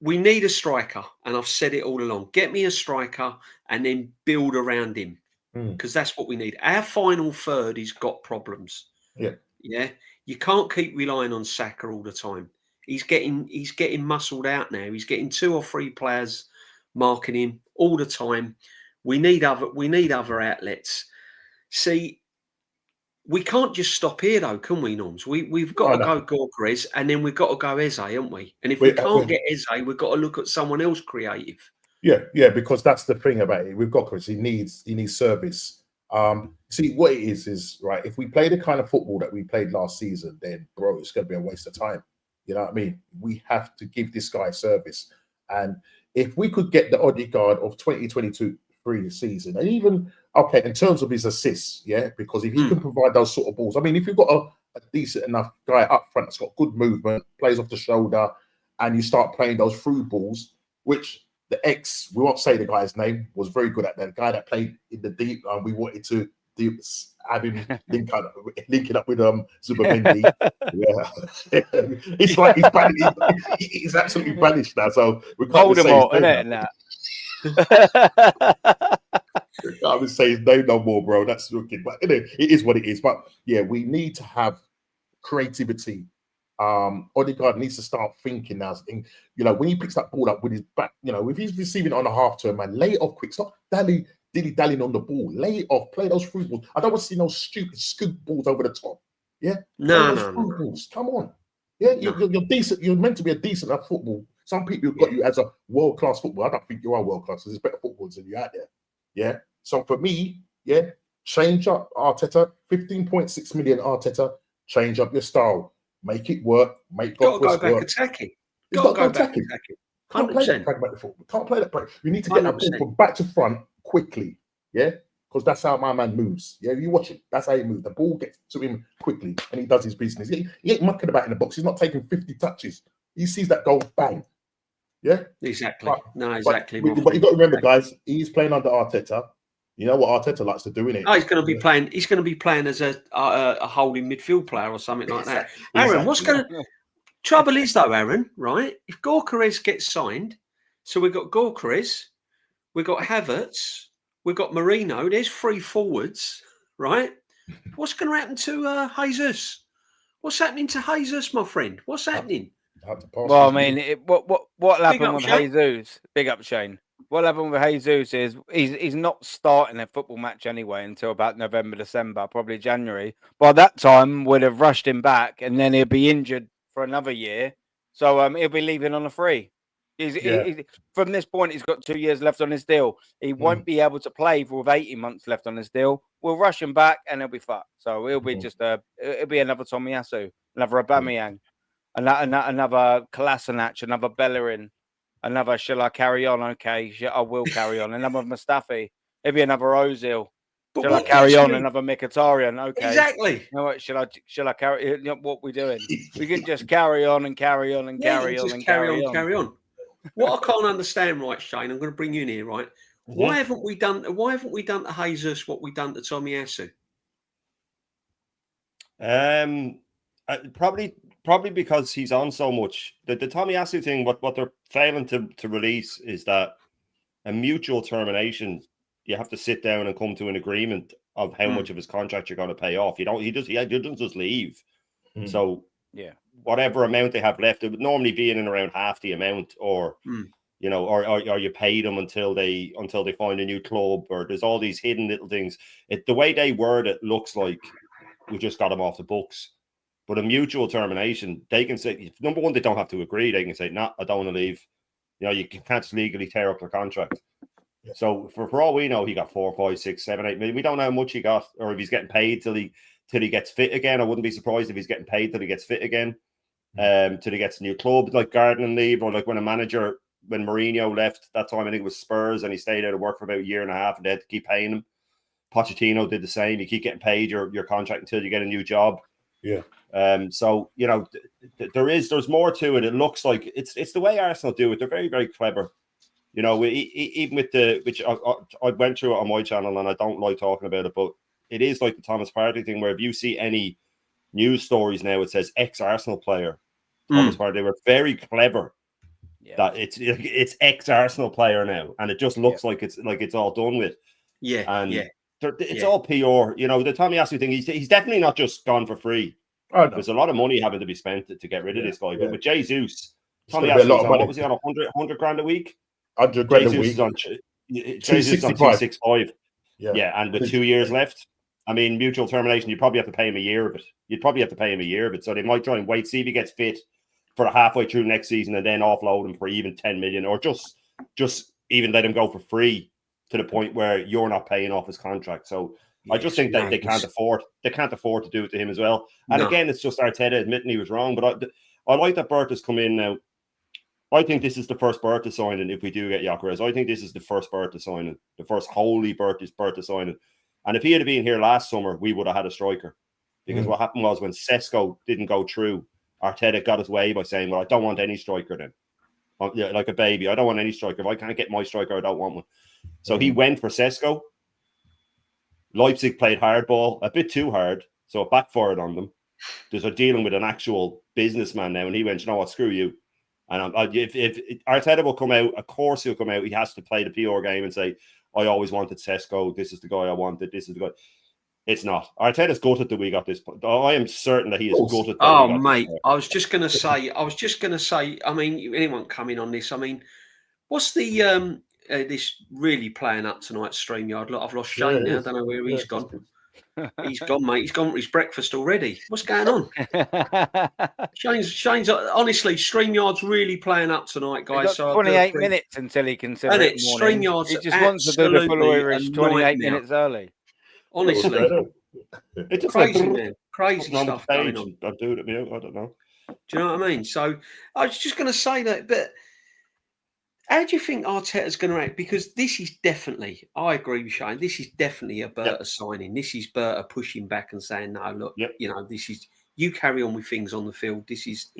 we need a striker, and I've said it all along. Get me a striker and then build around him, because that's what we need. Our final third has got problems. Yeah. You can't keep relying on Saka all the time. He's getting muscled out now. He's getting 2 or 3 players marking him all the time. We need other outlets. See, we can't just stop here though, can we, Norms? We've got to go Gyokeres, and then we've got to go Eze, haven't we? And if we can't get Eze, we've got to look at someone else creative. Yeah, because that's the thing about it. We've got Chris. He needs service. See what it is right. If we play the kind of football that we played last season, then bro, it's going to be a waste of time. You know what I mean? We have to give this guy service, and if we could get the Odegaard of 2023 season, and even in terms of his assists, because if he can provide those sort of balls, I mean, if you've got a decent enough guy up front that's got good movement, plays off the shoulder, and you start playing those through balls, which we won't say the guy's name, was very good at that. The guy that played in the deep, we wanted to have him linking up with Zubimendi. It's like he's absolutely banished now. So we can't hold him say all, his innit? name. I can't even say his name no more, bro. That's wicked. But it is what it is. But yeah, we need to have creativity. Odegaard needs to start thinking now. And, when he picks that ball up with his back, if he's receiving it on a half turn, man, lay it off quick. Stop dilly-dallying on the ball. Lay it off. Play those through balls. I don't want to see no stupid scoop balls over the top. Yeah? No. Balls. Come on. Yeah, you're decent. You're meant to be a decent at football. Some people have got you as a world-class footballer. I don't think you are world-class. There's better footballers than you out there. Yeah? So for me, change up Arteta. 15.6 million Arteta. Change up your style. Make it work. Make Got to go back attacking. Got to go back attacking. Can't play that pragmatic football. Can't play that. You need to get that ball from back to front quickly. Yeah, because that's how my man moves. Yeah, you watch it. That's how he moves. The ball gets to him quickly, and he does his business. He ain't mucking about in the box. He's not taking 50 touches. He sees that goal, bang. Yeah, exactly. Exactly. But you got to remember, guys. He's playing under Arteta. You know what Arteta likes to do, innit? Oh, he's going to be playing. He's going to be playing as a holding midfield player or something like that. Aaron, what's going to? Trouble is though, Aaron, right? If Gyokeres gets signed, so we've got Gyokeres, we've got Havertz, we've got Marino. There's 3 forwards, right? What's going to happen to Jesus? What's happening to Jesus, my friend? What's happening? Well, I mean, what happened with Jesus? Big up, Shane. What happened with Jesus is he's not starting a football match anyway until about November, December, probably January. By that time, we'd have rushed him back, and then he'll be injured for another year. So he'll be leaving on a free. From this point, he's got 2 years left on his deal. He won't be able to play for 18 months left on his deal. We'll rush him back, and he'll be fucked. So he'll be it'll be another Tomiyasu, another Aubameyang, another Kolasinac, another Bellerin. Another, shall I carry on? Okay, I will carry on. Another Mustafi. Maybe another Ozil. Shall I carry on? Another Mkhitaryan. Okay. Exactly. You know what? Shall I carry? What we doing? We can just carry on and carry on and carry on and carry on. What I can't understand, right, Shane? I'm going to bring you in here, right? Why haven't we done to Jesus what we've done to Tomiyasu? Probably because he's on so much. The Tomiyasu thing, what they're failing to release is that a mutual termination. You have to sit down and come to an agreement of how much of his contract you're going to pay off. He doesn't just leave. So whatever amount they have left, it would normally be in and around half the amount, or or you pay them until they find a new club, or there's all these hidden little things. The way they word it looks like we just got him off the books. But a mutual termination, they can say, number one, they don't have to agree. They can say, "No, I don't want to leave." You can't just legally tear up their contract. Yeah. So for all we know, he got 4, 5, 6, 7, 8 million. We don't know how much he got, or if he's getting paid till he gets fit again. I wouldn't be surprised if he's getting paid till he gets fit again. Till he gets a new club, like Garden leave, or like when Mourinho left that time, I think it was Spurs, and he stayed out of work for about a year and a half, and they had to keep paying him. Pochettino did the same. You keep getting paid your contract until you get a new job. Yeah. So there's more to it. It looks like it's the way Arsenal do it. They're very, very clever. Even with which I went through it on my channel, and I don't like talking about it, but it is like the Thomas Partey thing, where if you see any news stories now, it says ex-Arsenal player Thomas Partey. They were very clever. Yeah. That it's ex-Arsenal player now, and it just looks like it's all done with. Yeah, and it's all PR. The Tomiyasu thing, he's definitely not just gone for free. Oh, no. There's a lot of money having to be spent to get rid of this guy. But with Jesus, Tommy gonna be a lot Askew's of on, money. what was he on, 100 grand a week? 100 grand a Jesus week. is on, Jesus is on 265. Yeah, and with 2 years left, I mean, mutual termination, you probably have to pay him a year of it. You'd probably have to pay him a year of it. So they might try and wait, see if he gets fit for halfway through next season and then offload him for even 10 million, or just even let him go for free to the point where you're not paying off his contract. So I just think that they can't afford to do it to him as well. And again, it's just Arteta admitting he was wrong. But I like that Bert has come in now. I think this is the first Bertha signing if we do get Gyokeres. I think this is the first Bertha signing, the first holy Bertha signing. And if he had been here last summer, we would have had a striker. Because what happened was when Sesko didn't go through, Arteta got his way by saying, well, I don't want any striker then. Like a baby. I don't want any striker. If I can't get my striker, I don't want one. So he went for Sesko. Leipzig played hardball, a bit too hard. So it backfired on them. They're dealing with an actual businessman now. And he went, you know what, screw you. And if Arteta will come out, of course he'll come out. He has to play the PR game and say, I always wanted Sesko. This is the guy I wanted. This is the guy. It's not. Arteta's gutted that we got this. I am certain that he is gutted. Oh, mate, I was just going to say. I mean, anyone coming on this? I mean, what's the this really playing up tonight? StreamYard. Look, I've lost Shane now. I don't know where he's gone. He's gone, mate. He's gone for his breakfast already. What's going on? Shane's honestly, StreamYard's really playing up tonight, guys. So 28 minutes until he can sit. And StreamYard's he just wants to do the full Irish 28 minutes early. Honestly, it's crazy, man. Crazy stuff going on. I'm doing it, man. I don't know. Do you know what I mean? So I was just going to say that, but how do you think Arteta's going to act? Because this is definitely, I agree with Shane, this is definitely a Bertha signing. This is Bertha pushing back and saying, no, look, you know, this is, you carry on with things on the field. This is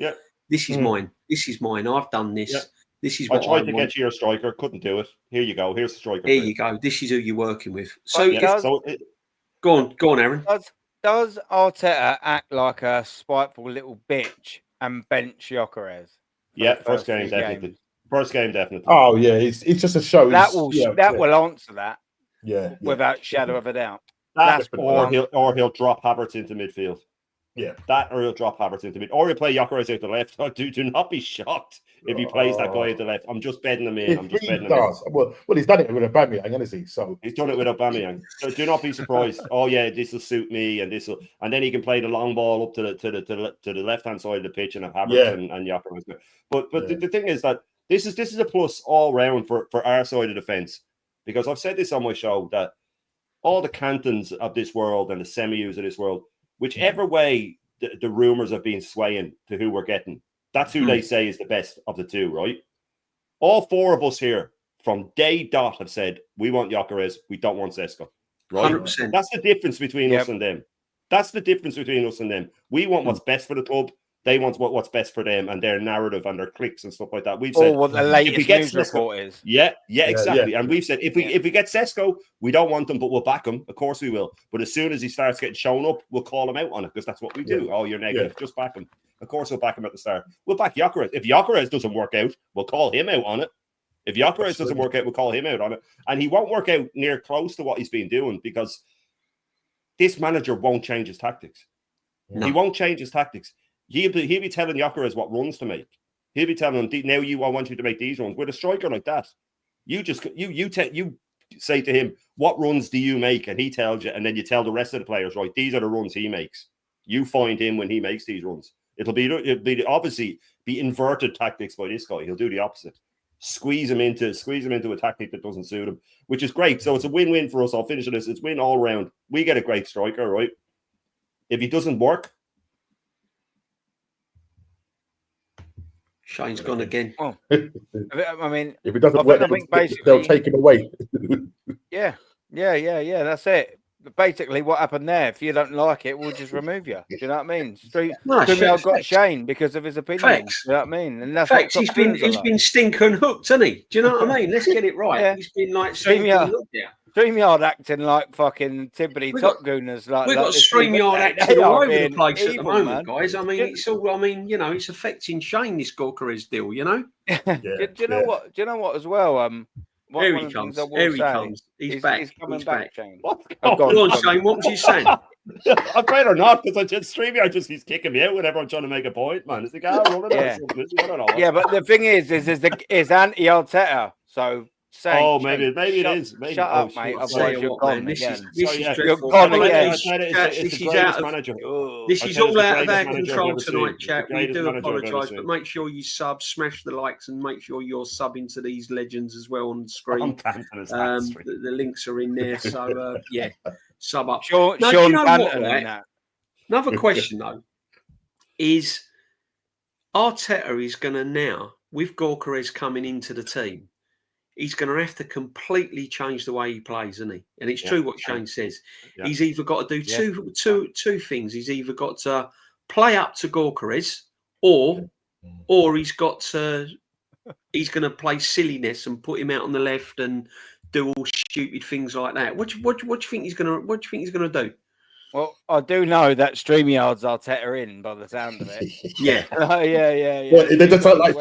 mine. This is mine. I've done this. This is what I tried to get you a striker, couldn't do it. Here you go. Here's the striker. Here you go. This is who you're working with. So, go on, Aaron. Does Arteta act like a spiteful little bitch and bench Gyokeres? Yeah, first game definitely. First game definitely. Oh yeah, it's just a show. That will answer that. Yeah, without shadow of a doubt. Or he'll drop Havertz into midfield. Yeah, that or he'll drop Havertz into mid, or he'll play Gyokeres out the left. Oh, do not be shocked if he plays that guy at the left. I'm just betting him in. Well, he's done it with Aubameyang, hasn't he? So he's done it with Aubameyang. So do not be surprised. Oh yeah, this will suit me, and then he can play the long ball up to the left hand side of the pitch and have Havertz and Gyokeres. But the thing is that this is a plus all round for our side of the fence, because I've said this on my show that all the Cantons of this world and the Semius of this world, whichever way the rumors have been swaying to who we're getting, that's who they say is the best of the two, right? All four of us here from day dot have said, we want Gyokeres, we don't want Sesko. Right? 100%. That's the difference between us and them. That's the difference between us and them. We want what's best for the club. They want what's best for them and their narrative and their clicks and stuff like that. We've said what the latest news report is. Yeah, exactly. And we've said if we get Sesko, we don't want him, but we'll back him. Of course we will. But as soon as he starts getting shown up, we'll call him out on it, because that's what we do. Oh, you're negative. Just back him. Of course we'll back him at the start. We'll back Gyokeres. If Gyokeres doesn't work out, we'll call him out on it. If Gyokeres doesn't work out, we'll call him out on it. And he won't work out near close to what he's been doing, because this manager won't change his tactics. No. He won't change his tactics. He'll be telling Gyokeres what runs to make. He'll be telling him, now I want you to make these runs. With a striker like that, you say to him, what runs do you make? And he tells you, and then you tell the rest of the players, right, these are the runs he makes. You find him when he makes these runs. It'll be obviously be inverted tactics by this guy. He'll do the opposite. Squeeze him into a tactic that doesn't suit him, which is great. So it's a win-win for us. I'll finish this. It's win all round. We get a great striker, right? If he doesn't work, Shane's gone again. Oh, I mean, if it doesn't work, they'll take him away. Yeah. That's it. Basically, what happened there? If you don't like it, we'll just remove you. Do you know what I mean? I've got Shane because of his opinion. Facts. Do you know what I mean? And that's facts. He's been stinking hooked, hasn't he? Do you know what I mean? Let's get it right. Yeah. He's been like stinking hooked. Yeah. StreamYard acting like fucking Tibbity Top Gooners. We've got StreamYard acting all over the place at the moment, guys. I mean, it's all. I mean, you know, it's affecting Shane, this Gyokeres deal. You know. Do you know what? Do you know what as well? Here he comes. Here he comes. He's back. He's coming He's back, back. Shane. Go on, Shane. What was you saying? I'd rather not, because I just StreamYard just he's kicking me out whenever I'm trying to make a point, man. It's like, rolling Yeah. or something. I don't know. Yeah, but the thing is anti-Arteta. So Maybe it is. Maybe. Shut up, mate. I'll tell Otherwise you you're what, gone man, this again. is yeah. dreadful. You're gone Apologies, again. chat, It's this the is greatest out of manager. this I is said it's all the out of greatest our manager I've control ever seen. tonight, It's the chat. We greatest do manager I've ever apologise, seen. but make sure you smash the likes, and make sure you're subbing to these legends as well on the I'm screen. planting his hat straight. The links are in there, so yeah, sub up. Sean No, do you know what, Banton right? and that. Another question though is Arteta is going to now, with Gyokeres coming into the team, he's going to have to completely change the way he plays, isn't he? And it's true what Shane says. Yeah. He's either got to do two things. He's either got to play up to Gyokeres, or he's going to play silliness and put him out on the left and do all stupid things like that. What do you think he's going to do? Well, I do know that StreamYard's Arteta in by the sound of it. Yeah. Yeah. Well, they just don't like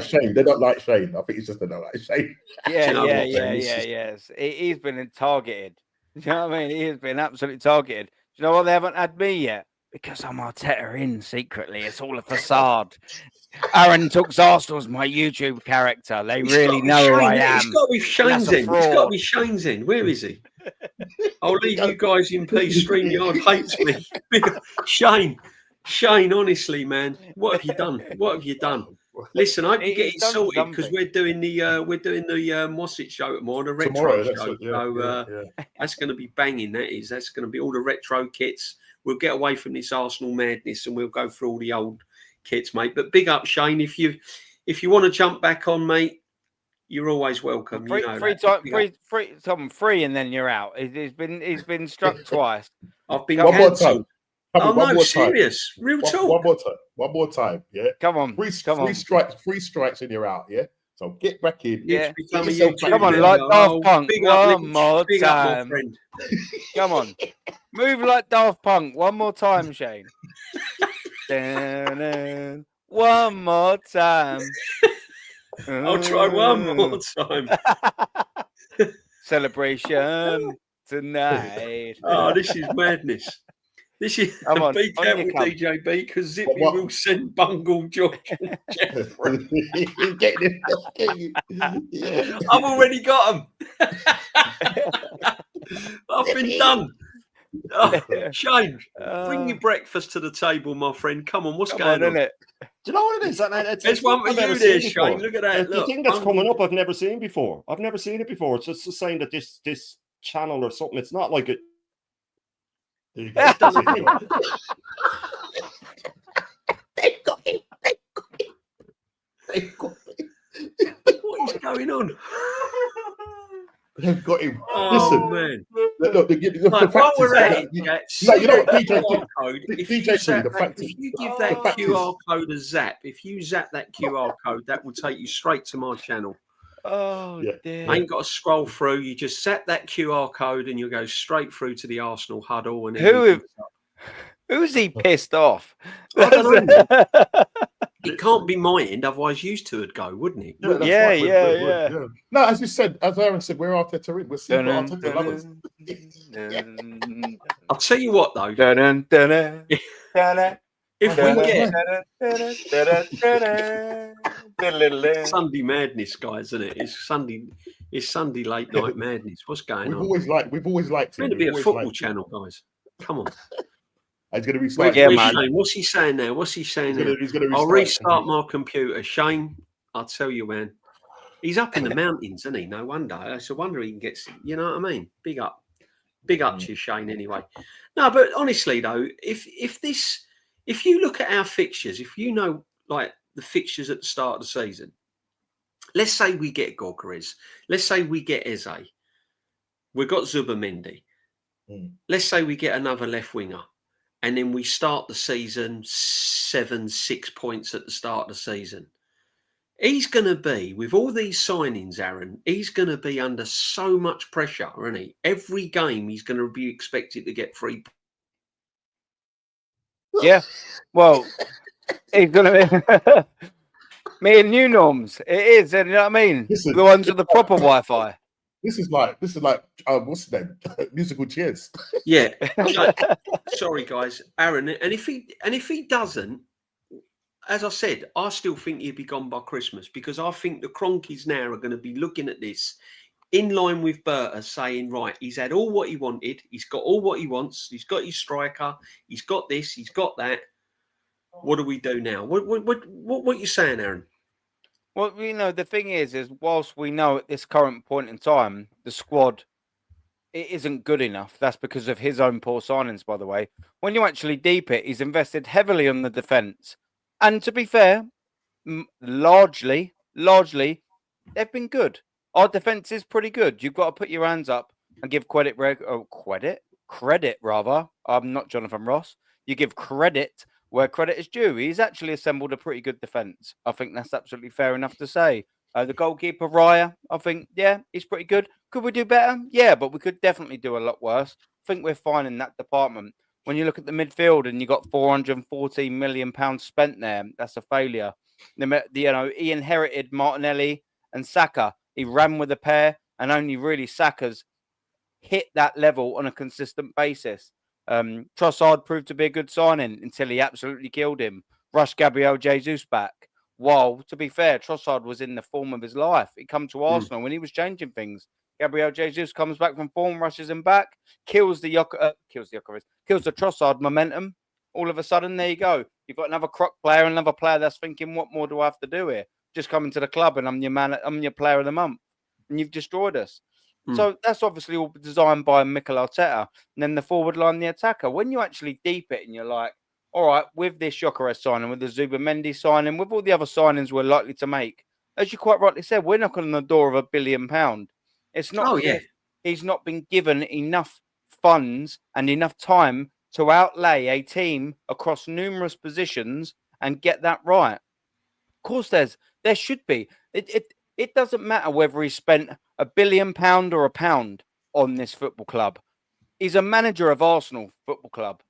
Shane. They don't like Shane. I think it's just they don't like Shane. Yeah. He's been targeted. You know what I mean? He has been absolutely targeted. Do you know why they haven't had me yet? Because I'm Arteta in secretly. It's all a facade. Aaron Tooks Arsenal's my YouTube character. They really know who I am. He's got to be Shane's in. He's got to be Shane's in. Where is he? I'll leave you guys in peace. StreamYard hates me. Shane, honestly, man, what have you done? What have you done? Listen, I hope you get it sorted, because we're doing the what's it show tomorrow, the retro show. That's going to be banging. That's going to be all the retro kits. We'll get away from this Arsenal madness and we'll go through all the old kits, mate. But big up, Shane. If you want to jump back on, mate, you're always welcome. Free and then you're out. He's been struck twice. I've been one more time. Oh no, serious, real talk. One more time. Yeah. Come on. Three strikes and you're out. Yeah. So get back in. Yeah. Come on, like Daft Punk. One more big time. Up, my friend. Come on. Move like Daft Punk. One more time, Shane. One more time. I'll try one more time. Celebration tonight. Oh, this is madness. This is be careful, DJB, because Zippy will send Bungle George and Jeffrey. I've already got them. I've been done. Oh, Shane, bring your breakfast to the table, my friend. Come on, what's going on? Do you know what it is? There's one for you there, Shane. Look at that. The thing that's coming up, I've never seen before. I've never seen it before. It's just saying that this channel or something. It's not like it. They've got him. What is going on? They've got him. Oh, listen, man. Look, While we're at it, you know what, DJ, if you give that QR code a zap, if you zap that QR code, that will take you straight to my channel. Oh, dear. I ain't got to scroll through. You just zap that QR code and you'll go straight through to the Arsenal huddle. And who's he pissed off? I don't know. It can't be my end, otherwise you two would go, wouldn't it? Yeah. No, as you said, as Aaron said, we're Arteta in. We're seeing Arteta lovers. I'll tell you what, though. If we get Sunday madness, guys, isn't it? It's Sunday late night madness. What's going on? We've always liked it. It's meant to be a football channel, guys. Come on. He's going to be Shane, what's he saying now? I'll restart my computer. Shane, I'll tell you, man. He's up in the mountains, isn't he? No wonder. It's a wonder he can get. You know what I mean? Big up to you, Shane. Anyway, no, but honestly though, if you look at our fixtures, if you know like the fixtures at the start of the season, let's say we get Gyokeres, let's say we get Eze, we've got Zubimendi. Let's say we get another left winger. And then we start the season 7-6 points at the start of the season. He's going to be, with all these signings, Aaron, he's going to be under so much pressure, isn't he? Every game he's going to be expected to get 3 points. Yeah. Well, he's going to be me and new norms. It is, you know what I mean? The ones with the proper Wi-Fi. This is like what's the name? Musical chairs. Yeah. Sorry, guys, Aaron. And if he doesn't, as I said, I still think he'll be gone by Christmas, because I think the Cronkies now are going to be looking at this in line with Berta, saying, right, he's had all what he wanted, he's got all what he wants, he's got his striker, he's got this, he's got that. What do we do now? What you saying, Aaron? Well, the thing is whilst we know at this current point in time the squad it isn't good enough, that's because of his own poor signings, by the way. When you actually deep it, he's invested heavily on the defence, and to be fair, largely they've been good. Our defence is pretty good. You've got to put your hands up and give credit rather. I'm not Jonathan Ross. You give credit where credit is due. He's actually assembled a pretty good defence. I think that's absolutely fair enough to say. The goalkeeper, Raya, I think, yeah, he's pretty good. Could we do better? Yeah, but we could definitely do a lot worse. I think we're fine in that department. When you look at the midfield and you got £414 million spent there, that's a failure. He inherited Martinelli and Saka. He ran with a pair, and only really Saka's hit that level on a consistent basis. Trossard proved to be a good signing until he absolutely killed him. Rushed Gabriel Jesus back. While, to be fair, Trossard was in the form of his life. He come to Arsenal when he was changing things. Gabriel Jesus comes back from form, rushes him back, kills the Trossard momentum. All of a sudden, there you go. You've got another crock player, another player that's thinking, what more do I have to do here? Just come into the club and I'm your player of the month. And you've destroyed us. So that's obviously all designed by Mikel Arteta. And then the forward line, the attacker. When you actually deep it and you're like, all right, with this Gyokeres signing, with the Zubimendi signing, with all the other signings we're likely to make, as you quite rightly said, we're knocking on the door of £1 billion. It's not if he's not been given enough funds and enough time to outlay a team across numerous positions and get that right. Of course, there should be. It doesn't matter whether he spent £1 billion or a pound on this football club. He's a manager of Arsenal Football Club.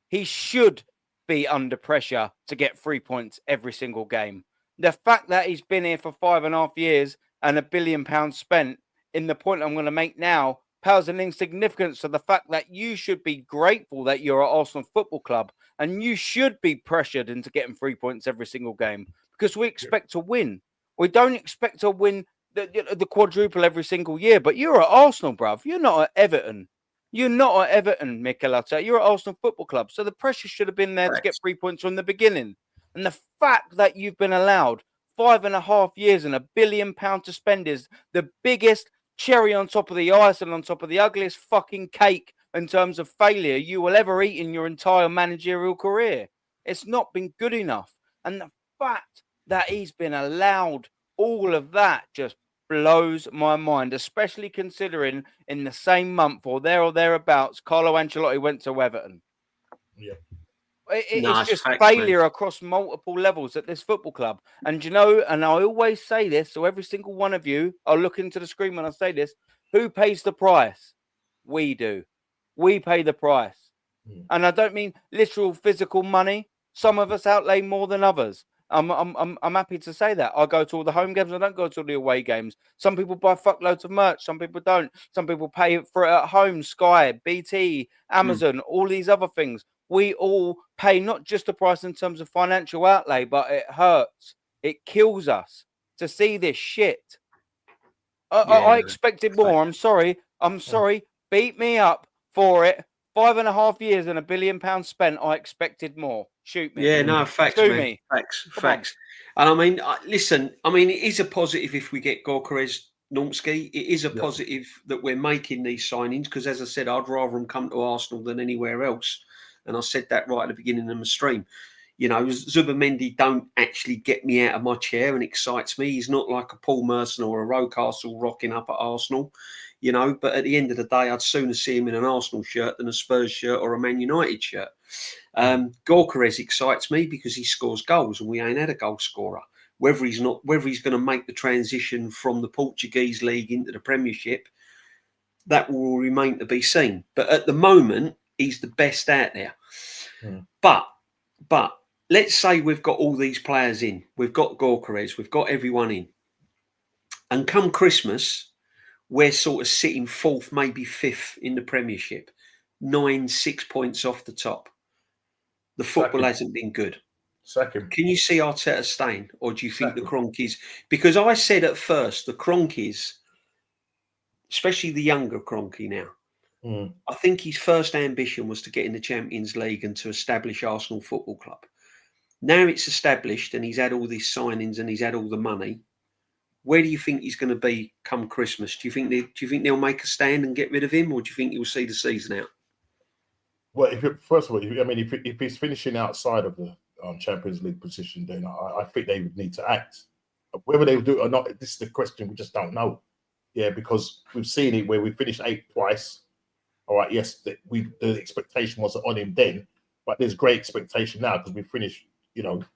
He should be under pressure to get 3 points every single game. The fact that he's been here for 5.5 years and £1 billion spent, in the point I'm going to make now, pales in insignificance to the fact that you should be grateful that you're at Arsenal Football Club, and you should be pressured into getting 3 points every single game, because we expect to win. We don't expect to win the quadruple every single year, but you're at Arsenal, bruv. You're not at Everton. You're not at Everton, Mikel Arteta. You're at Arsenal Football Club. So the pressure should have been there to get 3 points from the beginning. And the fact that you've been allowed 5.5 years and £1 billion to spend is the biggest cherry on top of the ice and on top of the ugliest fucking cake in terms of failure you will ever eat in your entire managerial career. It's not been good enough. And the fact that he's been allowed all of that just blows my mind, especially considering in the same month or thereabouts, Carlo Ancelotti went to Everton. Yeah. It's just failure across multiple levels at this football club. And and I always say this, so every single one of you, I'll look into the screen when I say this, who pays the price? We do. We pay the price. And I don't mean literal physical money. Some of us outlay more than others. I'm happy to say that. I go to all the home games. I don't go to all the away games. Some people buy fuckloads of merch. Some people don't. Some people pay for it at home. Sky, BT, Amazon, all these other things. We all pay not just the price in terms of financial outlay, but it hurts. It kills us to see this shit. I expected more. I'm sorry. Beat me up for it. 5.5 years and £1 billion spent. I expected more. Shoot me. Yeah, no, facts, Shoot man. me. Facts. And I mean, listen, I mean, it is a positive if we get Gyokeres, Normski. It is a positive that we're making these signings, because, as I said, I'd rather them come to Arsenal than anywhere else. And I said that right at the beginning of the stream. You know, Zubimendi don't actually get me out of my chair and excites me. He's not like a Paul Merson or a Rocastle rocking up at Arsenal, you know. But at the end of the day, I'd sooner see him in an Arsenal shirt than a Spurs shirt or a Man United shirt. Gyokeres excites me because he scores goals, and we ain't had a goal scorer. Whether he's going to make the transition from the Portuguese league into the Premiership, that will remain to be seen. But at the moment, he's the best out there. But let's say we've got all these players in. We've got Gyokeres. We've got everyone in. And come Christmas, we're sort of sitting fourth, maybe fifth in the Premiership, 6 points off the top. The football hasn't been good. Second. Can you see Arteta staying, or do you think the Cronkies? Because I said at first the Cronkies, especially the younger Cronky now, I think his first ambition was to get in the Champions League and to establish Arsenal Football Club. Now it's established and he's had all these signings and he's had all the money. Where do you think he's going to be come Christmas? Do you think they'll make a stand and get rid of him, or do you think he'll see the season out? Well, first of all, I mean, if he's finishing outside of the Champions League position, then I think they would need to act. Whether they will do it or not, this is the question we just don't know. Yeah, because we've seen it where we finished 8th twice. All right, yes, the expectation wasn't on him then, but there's great expectation now because we finished,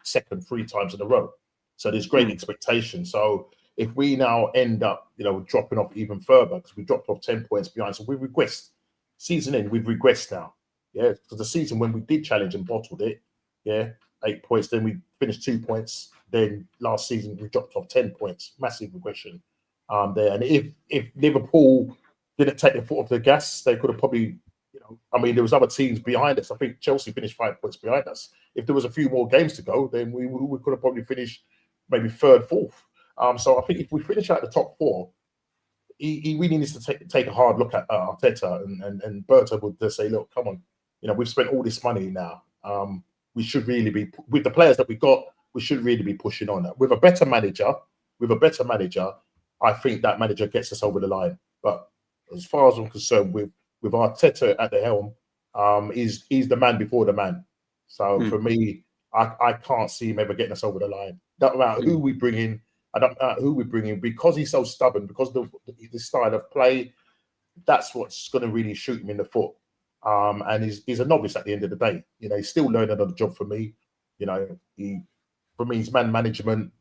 second 3 times in a row. So there's great expectation. So if we now end up, dropping off even further, because we dropped off 10 points behind, so we've regressed. Season in, we've regressed now. Yeah, because the season when we did challenge and bottled it, 8 points, then we finished 2 points. Then last season we dropped off 10 points, massive regression there. And if Liverpool didn't take their foot off the gas, they could have probably, there was other teams behind us. I think Chelsea finished 5 points behind us. If there was a few more games to go, then we could have probably finished maybe 3rd, 4th. So I think if we finish out the top 4, he really needs to take a hard look at Arteta and Berta would just say, look, come on, we've spent all this money now. We should really be, with the players that we got, we should really be pushing on that. With a better manager, I think that manager gets us over the line. But as far as I'm concerned, with Arteta at the helm, he's the man before the man. So for me, I can't see him ever getting us over the line. Don't matter who we bring in. I don't know who we bring in, because he's so stubborn, because the style of play, that's what's going to really shoot him in the foot. And he's a novice at the end of the day. He's still learning on the job for me. For me, his man management,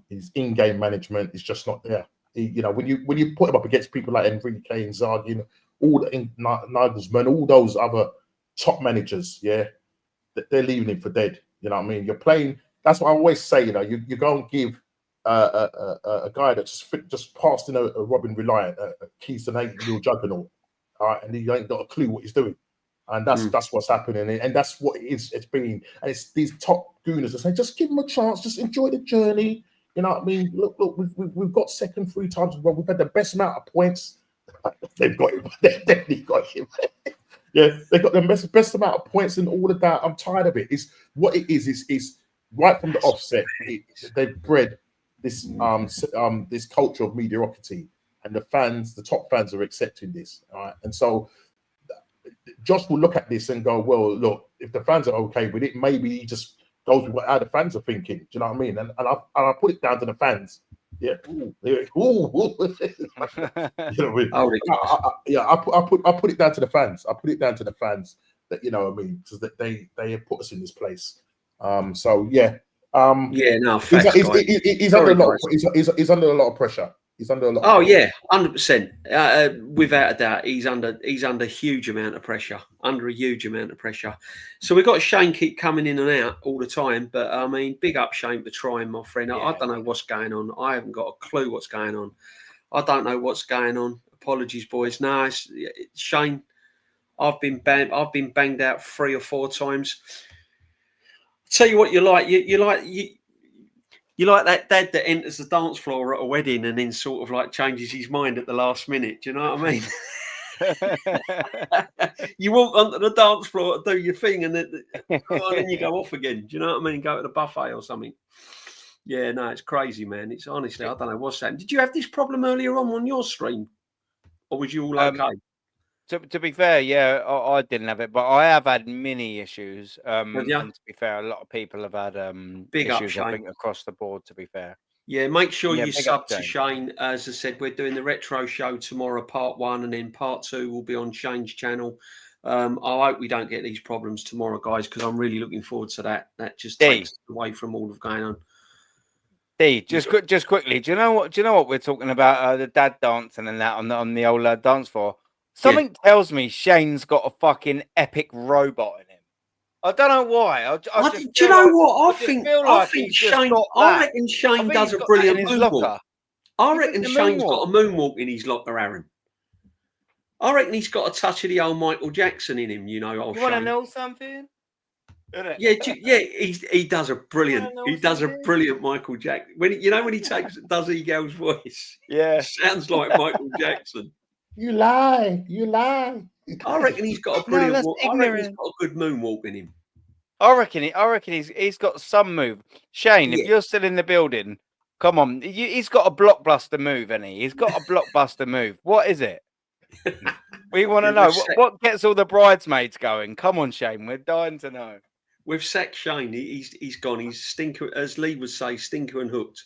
his in-game management is just not there. When you put him up against people like Enrique, Inzaghi, all the Nagelsmann, all those other top managers, they're leaving him for dead. You know what I mean? You're playing. That's what I always say. You go and give a guy that just passed in a Robin Reliant, a Keystone 8-year juggernaut, and he ain't got a clue what he's doing. And that's what's happening, and that's what it's been. And it's these top gooners that say, just give him a chance, just enjoy the journey. You know what I mean? Look, we've got second 3 times in a row. We've had the best amount of points. They've got him. They've definitely got him. They've got the best amount of points and all of that. I'm tired of it. It's what it is right from the offset. They've bred this this culture of mediocrity, and the top fans are accepting this. All right, and so Josh will look at this and go, well, look, if the fans are okay with it, maybe he just goes with how the fans are thinking. Do you know what I mean? And I put it down to the fans. Yeah. Ooh. You know what I put it down to the fans. I put it down to the fans that, you know what I mean, because they have put us in this place. So yeah. No, facts, he's under a lot. He's under a lot of pressure. He's under a lot. Oh yeah, 100%. Without a doubt, he's under a huge amount of pressure. Under a huge amount of pressure. So we've got Shane keep coming in and out all the time. But I mean, big up Shane for trying, my friend. I don't know what's going on. I haven't got a clue what's going on. I don't know what's going on. Apologies, boys. No, it's Shane. I've been banged out 3 or 4 times. Tell you what you like. You like that dad that enters the dance floor at a wedding and then sort of like changes his mind at the last minute. Do you know what I mean? You walk onto the dance floor to do your thing and then you go off again. Do you know what I mean? Go to the buffet or something. Yeah, no, it's crazy, man. It's honestly, I don't know what's happening. Did you have this problem earlier on your stream? Or was you all okay? To be fair, yeah, I didn't have it, but I have had many issues. And to be fair, a lot of people have had big issues, up, I think, across the board, to be fair. Yeah, make sure you sub to Shane. As I said, we're doing the retro show tomorrow, part 1, and then part 2 will be on Shane's channel. I hope we don't get these problems tomorrow, guys, because I'm really looking forward to that. That just takes away from all of going on. Just quickly, do you know what we're talking about? The dad dancing and that on the old dance floor. Something tells me Shane's got a fucking epic robot in him. I don't know why. Do you know what? I think Shane. I reckon Shane does a brilliant move. I He did reckon the Shane's moonwalk. got a moonwalk in his locker, Aaron. I reckon he's got a touch of the old Michael Jackson in him, you know. Old You want to Shane. know something? Yeah, he does a brilliant. know He does a something? brilliant Michael Jackson. When when he does Eagle's voice, Yeah. it sounds like Michael Jackson. You lie. You lie. I reckon he's got a No, brilliant. that's I reckon he's ignorant. got a good moonwalk in him. I reckon he's got some move. Shane, if Yeah. you're still in the building, come on. He's got a blockbuster move, hasn't he? He's got a blockbuster move. What is it? We want to Yeah, know. What gets all the bridesmaids going? Come on, Shane. We're dying to know. With sacked Shane, he's gone. He's stinker, as Lee would say, stinker and hooked.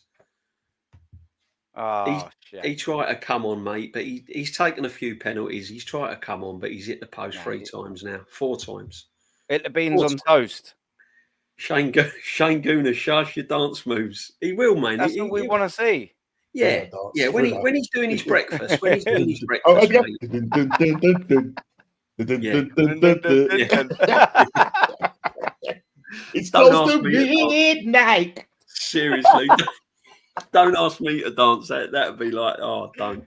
Oh, He tried to come on, mate, but he's taken a few penalties. He's tried to come on, but he's hit the post 3 times now, 4 times. Hit the beans on toast. Shane Gooner, shush your dance moves. He will, man. That's what we want to see. Yeah, yeah. When he's doing his breakfast, mate. It's close to midnight. Seriously, don't ask me to dance. That'd be like, oh, don't.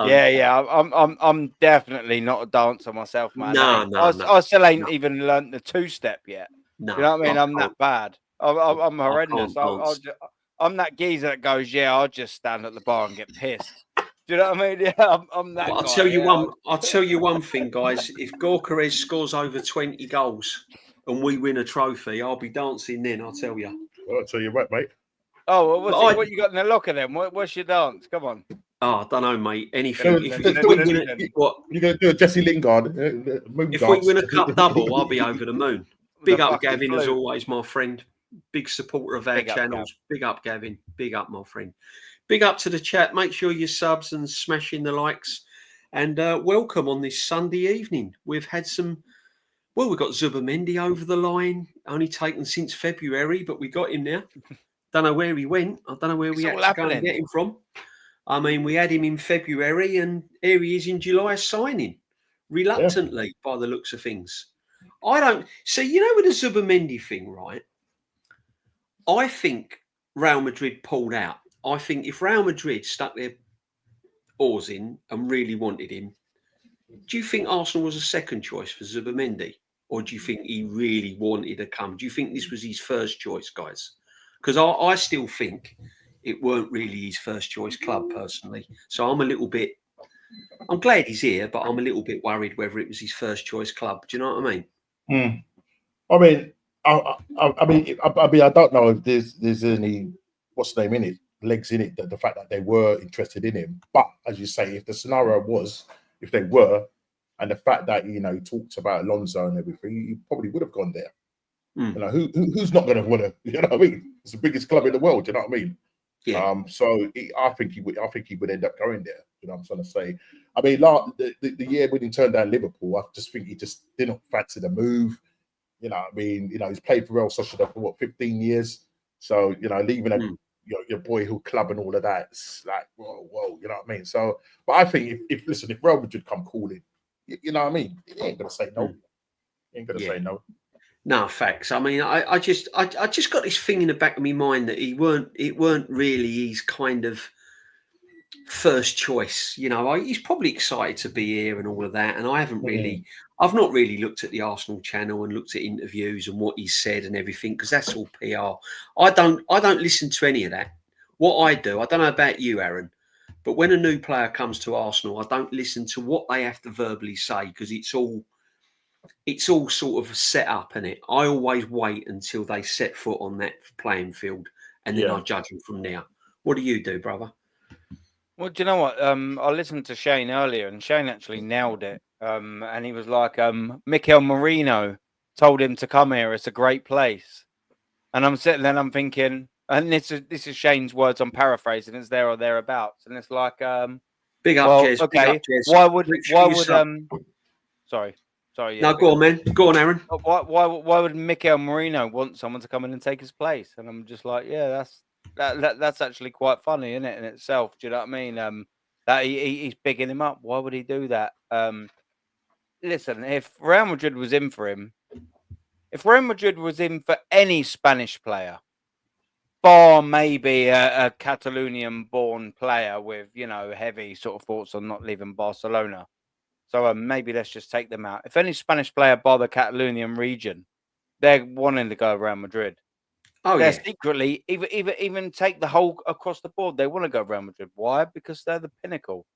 Yeah. I'm definitely not a dancer myself, man. I still ain't even learnt the 2-step yet. No, you know what I mean? I'm that bad. I'm horrendous. I'm that geezer that goes, yeah, I'll just stand at the bar and get pissed. Do you know what I mean? Yeah, I'm that. I'll tell you one thing, guys. If Gyokeres scores over 20 goals and we win a trophy, I'll be dancing then. I'll tell you. Well, I'll tell you what, mate. Oh, what you got in the locker then? What's your dance? Come on. Oh, I don't know, mate. Anything. What you're going to do? A Jesse Lingard. If we win a cup double, I'll be over the moon. Big up, Gavin, as always, my friend. Big supporter of our channels. Big up, Gavin. Big up, my friend. Big up to the chat. Make sure you subs and smashing the likes. And welcome on this Sunday evening. We've had we've got Zubimendi over the line. Only taken since February, but we got him now. Don't know where he went. I don't know where we had to go and get him from. I mean, we had him in February, and here he is in July signing, reluctantly, by the looks of things. I don't see, with the Zubimendi thing, right? I think Real Madrid pulled out. I think if Real Madrid stuck their oars in and really wanted him, do you think Arsenal was a second choice for Zubimendi? Or do you think he really wanted to come? Do you think this was his first choice, guys? Because I still think it weren't really his first choice club, personally. So I'm glad he's here, but I'm a little bit worried whether it was his first choice club. Do you know what I mean? I mean, I don't know if there's any what's the name in it, legs in it, the fact that they were interested in him. But as you say, if the scenario was, if they were, and the fact that he talked about Alonso and everything, he probably would have gone there. Who's not going to want to? You know what I mean? It's the biggest club in the world. You know what I mean? Yeah. I think he would end up going there. You know what I'm trying to say? I mean, the year when he turned down Liverpool, I just think he just didn't fancy the move. You know what I mean? He's played for Real Sociedad for 15 years. So, leaving your boyhood club and all of that, it's like, whoa, you know what I mean? So, but I think if Real Madrid come calling, you know what I mean? He ain't gonna say no. He ain't gonna say no. No, facts. I mean, I just got this thing in the back of my mind that it weren't really his kind of first choice. He's probably excited to be here and all of that. And I've not really looked at the Arsenal channel and looked at interviews and what he said and everything, because that's all PR. I don't listen to any of that. What I do, I don't know about you, Aaron, but when a new player comes to Arsenal, I don't listen to what they have to verbally say, because it's all sort of set up, innit? I always wait until they set foot on that playing field, and then I judge them from there. What do you do, brother? Well, do you know what? I listened to Shane earlier, and Shane actually nailed it. And he was like, Mikel Merino told him to come here. It's a great place. And I'm sitting there and I'm thinking, and this is Shane's words, I'm paraphrasing, it's there or thereabouts. And it's like, big up, Jez. Okay. Big up, Jez. Sorry. Yeah, no, go on, man. Go on, Aaron. Why would Mikel Merino want someone to come in and take his place? And I'm just like, yeah, that's actually quite funny, isn't it, in itself? Do you know what I mean? That he's bigging him up. Why would he do that? Listen, if Real Madrid was in for him, if Real Madrid was in for any Spanish player, bar maybe a Catalonian-born player with, heavy sort of thoughts on not leaving Barcelona. So maybe let's just take them out. If any Spanish player bar the Catalonian region, they're wanting to go Real Madrid. Oh, They're yeah. secretly, even take the whole across the board, they want to go Real Madrid. Why? Because they're the pinnacle.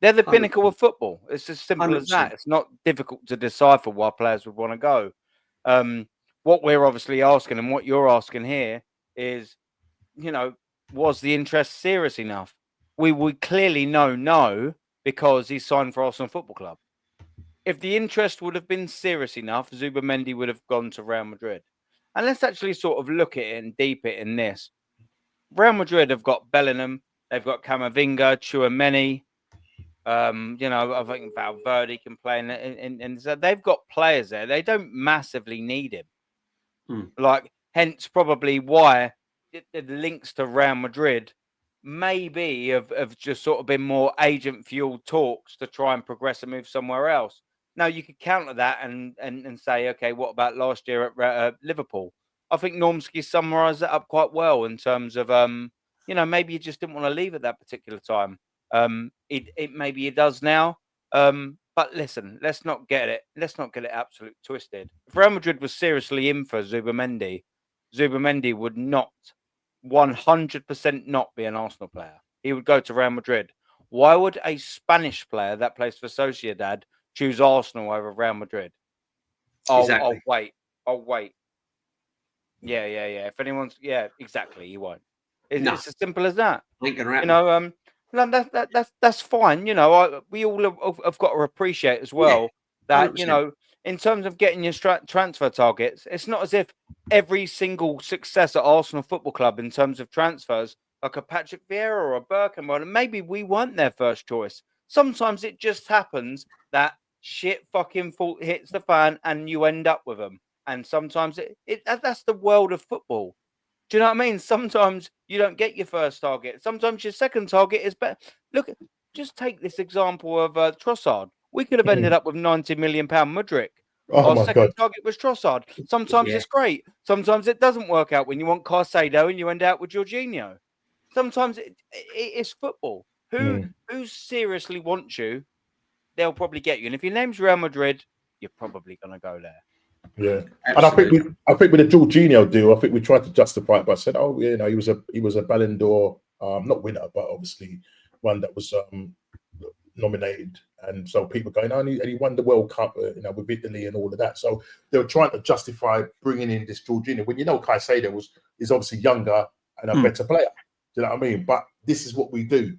They're the 100%. pinnacle of football. It's as simple as 100%. that. It's not difficult to decipher why players would want to go. What we're obviously asking and what you're asking here is, was the interest serious enough? We would clearly know no, because he signed for Arsenal Football Club. If the interest would have been serious enough, Zubimendi would have gone to Real Madrid. And let's actually sort of look at it and deep it in this. Real Madrid have got Bellingham, they've got Camavinga, Tchouaméni. I think Valverde can play, and so they've got players there. They don't massively need him. Hence probably why the links to Real Madrid maybe have just sort of been more agent fueled talks to try and progress and move somewhere else. Now you could counter that and say, okay, what about last year at Liverpool? I think Normski summarised that up quite well in terms of maybe you just didn't want to leave at that particular time. It maybe it does now. But listen, let's not get it absolutely twisted. If Real Madrid was seriously in for Zubimendi would not 100% not be an Arsenal player. He would go to Real Madrid. Why would a Spanish player that plays for Sociedad choose Arsenal over Real Madrid? Exactly. I'll wait. Yeah. If anyone's, exactly, he won't. It's as simple as that. Ain't gonna happen. That's fine. We all have got to appreciate as well that 100%. in terms of getting your transfer targets, it's not as if every single success at Arsenal Football Club in terms of transfers, like a Patrick Vieira or a Bergkamp, maybe we weren't their first choice. Sometimes it just happens that shit fucking hits the fan and you end up with them. And sometimes that's the world of football. Do you know what I mean? Sometimes you don't get your first target. Sometimes your second target is better. Look, just take this example of Trossard. We could have ended up with £90 million Mudryk. Oh Our my second God. target was Trossard. Sometimes it's great. Sometimes it doesn't work out when you want Caicedo and you end up with Jorginho. Sometimes it's football. Who seriously wants you, they'll probably get you. And if your name's Real Madrid, you're probably going to go there. Yeah, Absolutely. and I think with the Jorginho deal, I think we tried to justify it by saying, "Oh, he was a Ballon d'Or, not winner, but obviously one that was nominated." And so people going, "Oh, and he won the World Cup, with Italy and all of that." So they were trying to justify bringing in this Jorginho when Caicedo is obviously younger and a better player. Do you know what I mean? But this is what we do.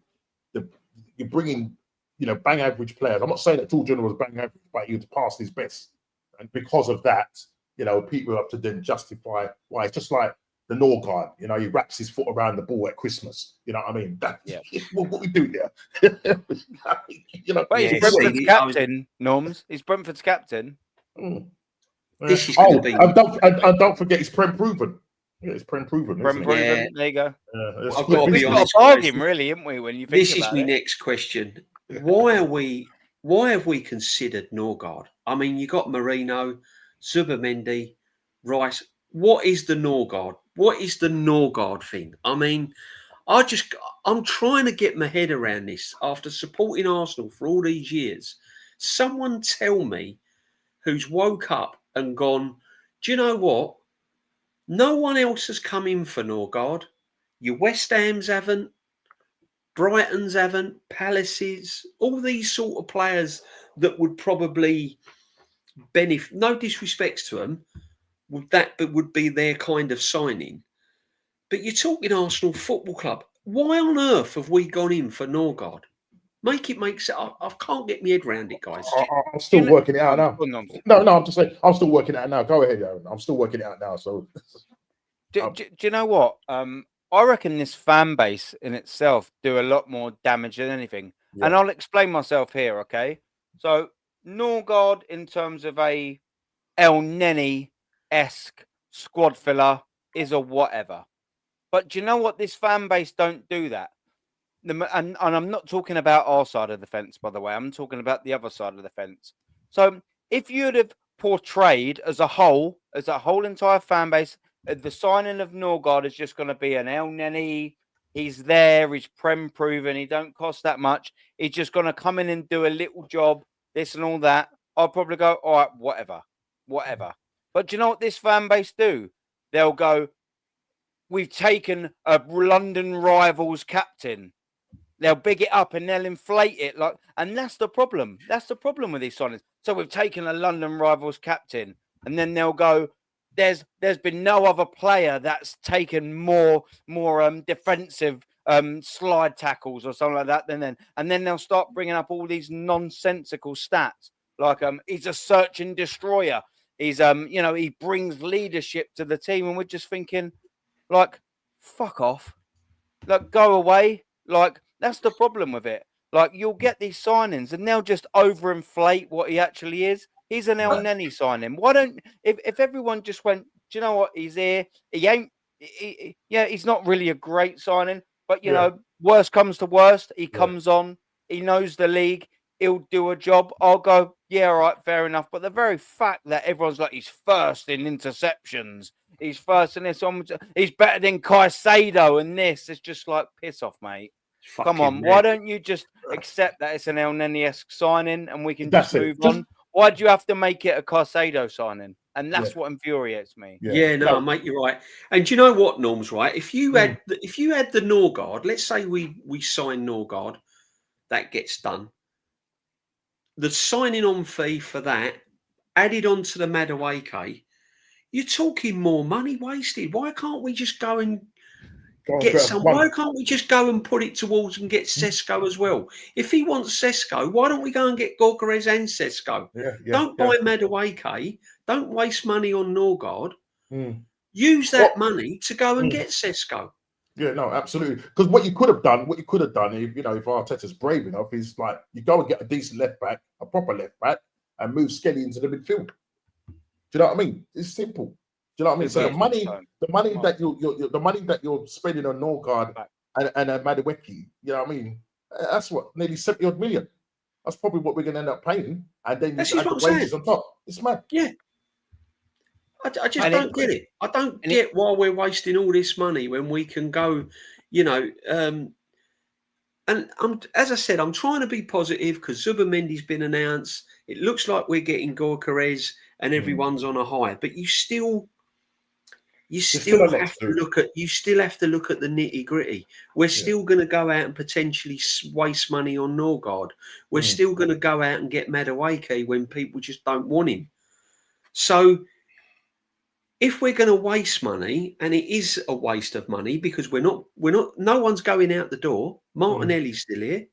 You're bringing, bang average players. I'm not saying that Jorginho was bang average, but he was past his best. And because of that, people have to then justify why. It's just like the Norgard, he wraps his foot around the ball at Christmas. You know what I mean? That's what we do there. But he's Brentford's captain, Norms. He's Brentford's captain. This is going to be. And don't forget, it's Prem proven. Yeah, it's Prem proven. Prem proven. There you go. I've got to be We've honest. got a bargain, really, haven't we? When you think This is my next question. Why have we considered Norgard? I mean, you got Marino, Zubimendi, Rice. What is the Norgard? What is the Norgard thing? I mean, I'm trying to get my head around this after supporting Arsenal for all these years. Someone tell me who's woke up and gone, do you know what? No one else has come in for Norgard. Your West Hams haven't. Brighton's haven't, Palace's, all these sort of players that would probably benefit. No disrespect to them, but would be their kind of signing. But you're talking Arsenal Football Club. Why on earth have we gone in for Norgard? Make sense. I can't get my head around it, guys. I'm still working it out now. No, I'm just saying, I'm still working it out now. Go ahead, Aaron. I'm still working it out now. So, do you know what? I reckon this fan base in itself do a lot more damage than anything. Yeah. And I'll explain myself here, okay? So, Norgard, in terms of a El Neni-esque squad filler, is a whatever. But do you know what? This fan base don't do that. And I'm not talking about our side of the fence, by the way. I'm talking about the other side of the fence. So, if you'd have portrayed as a whole entire fan base, the signing of Norgard is just going to be an El Neni. He's there. He's prem proven. He don't cost that much. He's just going to come in and do a little job, this and all that. I'll probably go, all right, whatever. But do you know what this fan base do? They'll go, we've taken a London rivals captain. They'll big it up and they'll inflate it, and that's the problem. That's the problem with these signings. So we've taken a London rivals captain, and then they'll go, there's been no other player that's taken more defensive slide tackles or something like that. And then they'll start bringing up all these nonsensical stats, like he's a search and destroyer. He's he brings leadership to the team, and we're just thinking, like, fuck off, like, go away, like. That's the problem with it. Like, you'll get these signings and they'll just overinflate what he actually is. He's an El Neni signing. Why don't, if everyone just went, do you know what? He's here. He ain't, he's not really a great signing, but, you know, worst comes to worst. He comes on, he knows the league, he'll do a job. I'll go, yeah, all right, fair enough. But the very fact that everyone's like, he's first in interceptions, he's first in this, he's better than Caicedo and this, it's just like, piss off, mate. Come on, why don't you just accept that it's an El Neni-esque signing and we can just move on? Why do you have to make it a Caicedo signing? And that's what infuriates me. No, mate, you're right. And do you know what, Norm's right? If you had the Norgard, let's say we sign Norgard, that gets done. The signing on fee for that added on to the Madueke, you're talking more money wasted. Why can't we just go and get some? Why can't we just go and put it towards and get Sesko as well? If he wants Sesko, why don't we go and get Gyokeres and Sesko? Don't buy Madueke. Don't waste money on Norgard. Use that money to go and get Sesko. Yeah, no, absolutely. Because what you could have done, if Arteta's brave enough, is like you go and get a decent left back, a proper left back, and move Skelly into the midfield. Do you know what I mean? It's simple. Do you know what I mean? So the money that you're spending on Norgard and Madueke, you know what I mean? That's what, nearly 70 odd million. That's probably what we're going to end up paying, and then you add the wages on top. It's mad. Yeah, I just don't get it. I don't get why we're wasting all this money when we can go, and as I said, I'm trying to be positive because Zubimendi's been announced. It looks like we're getting Gyokeres and everyone's on a high, but you still have to look at the nitty gritty. We're still going to go out and potentially waste money on Norgard. We're still going to go out and get Madueke when people just don't want him. So if we're going to waste money, and it is a waste of money because no one's going out the door. Martinelli's still here.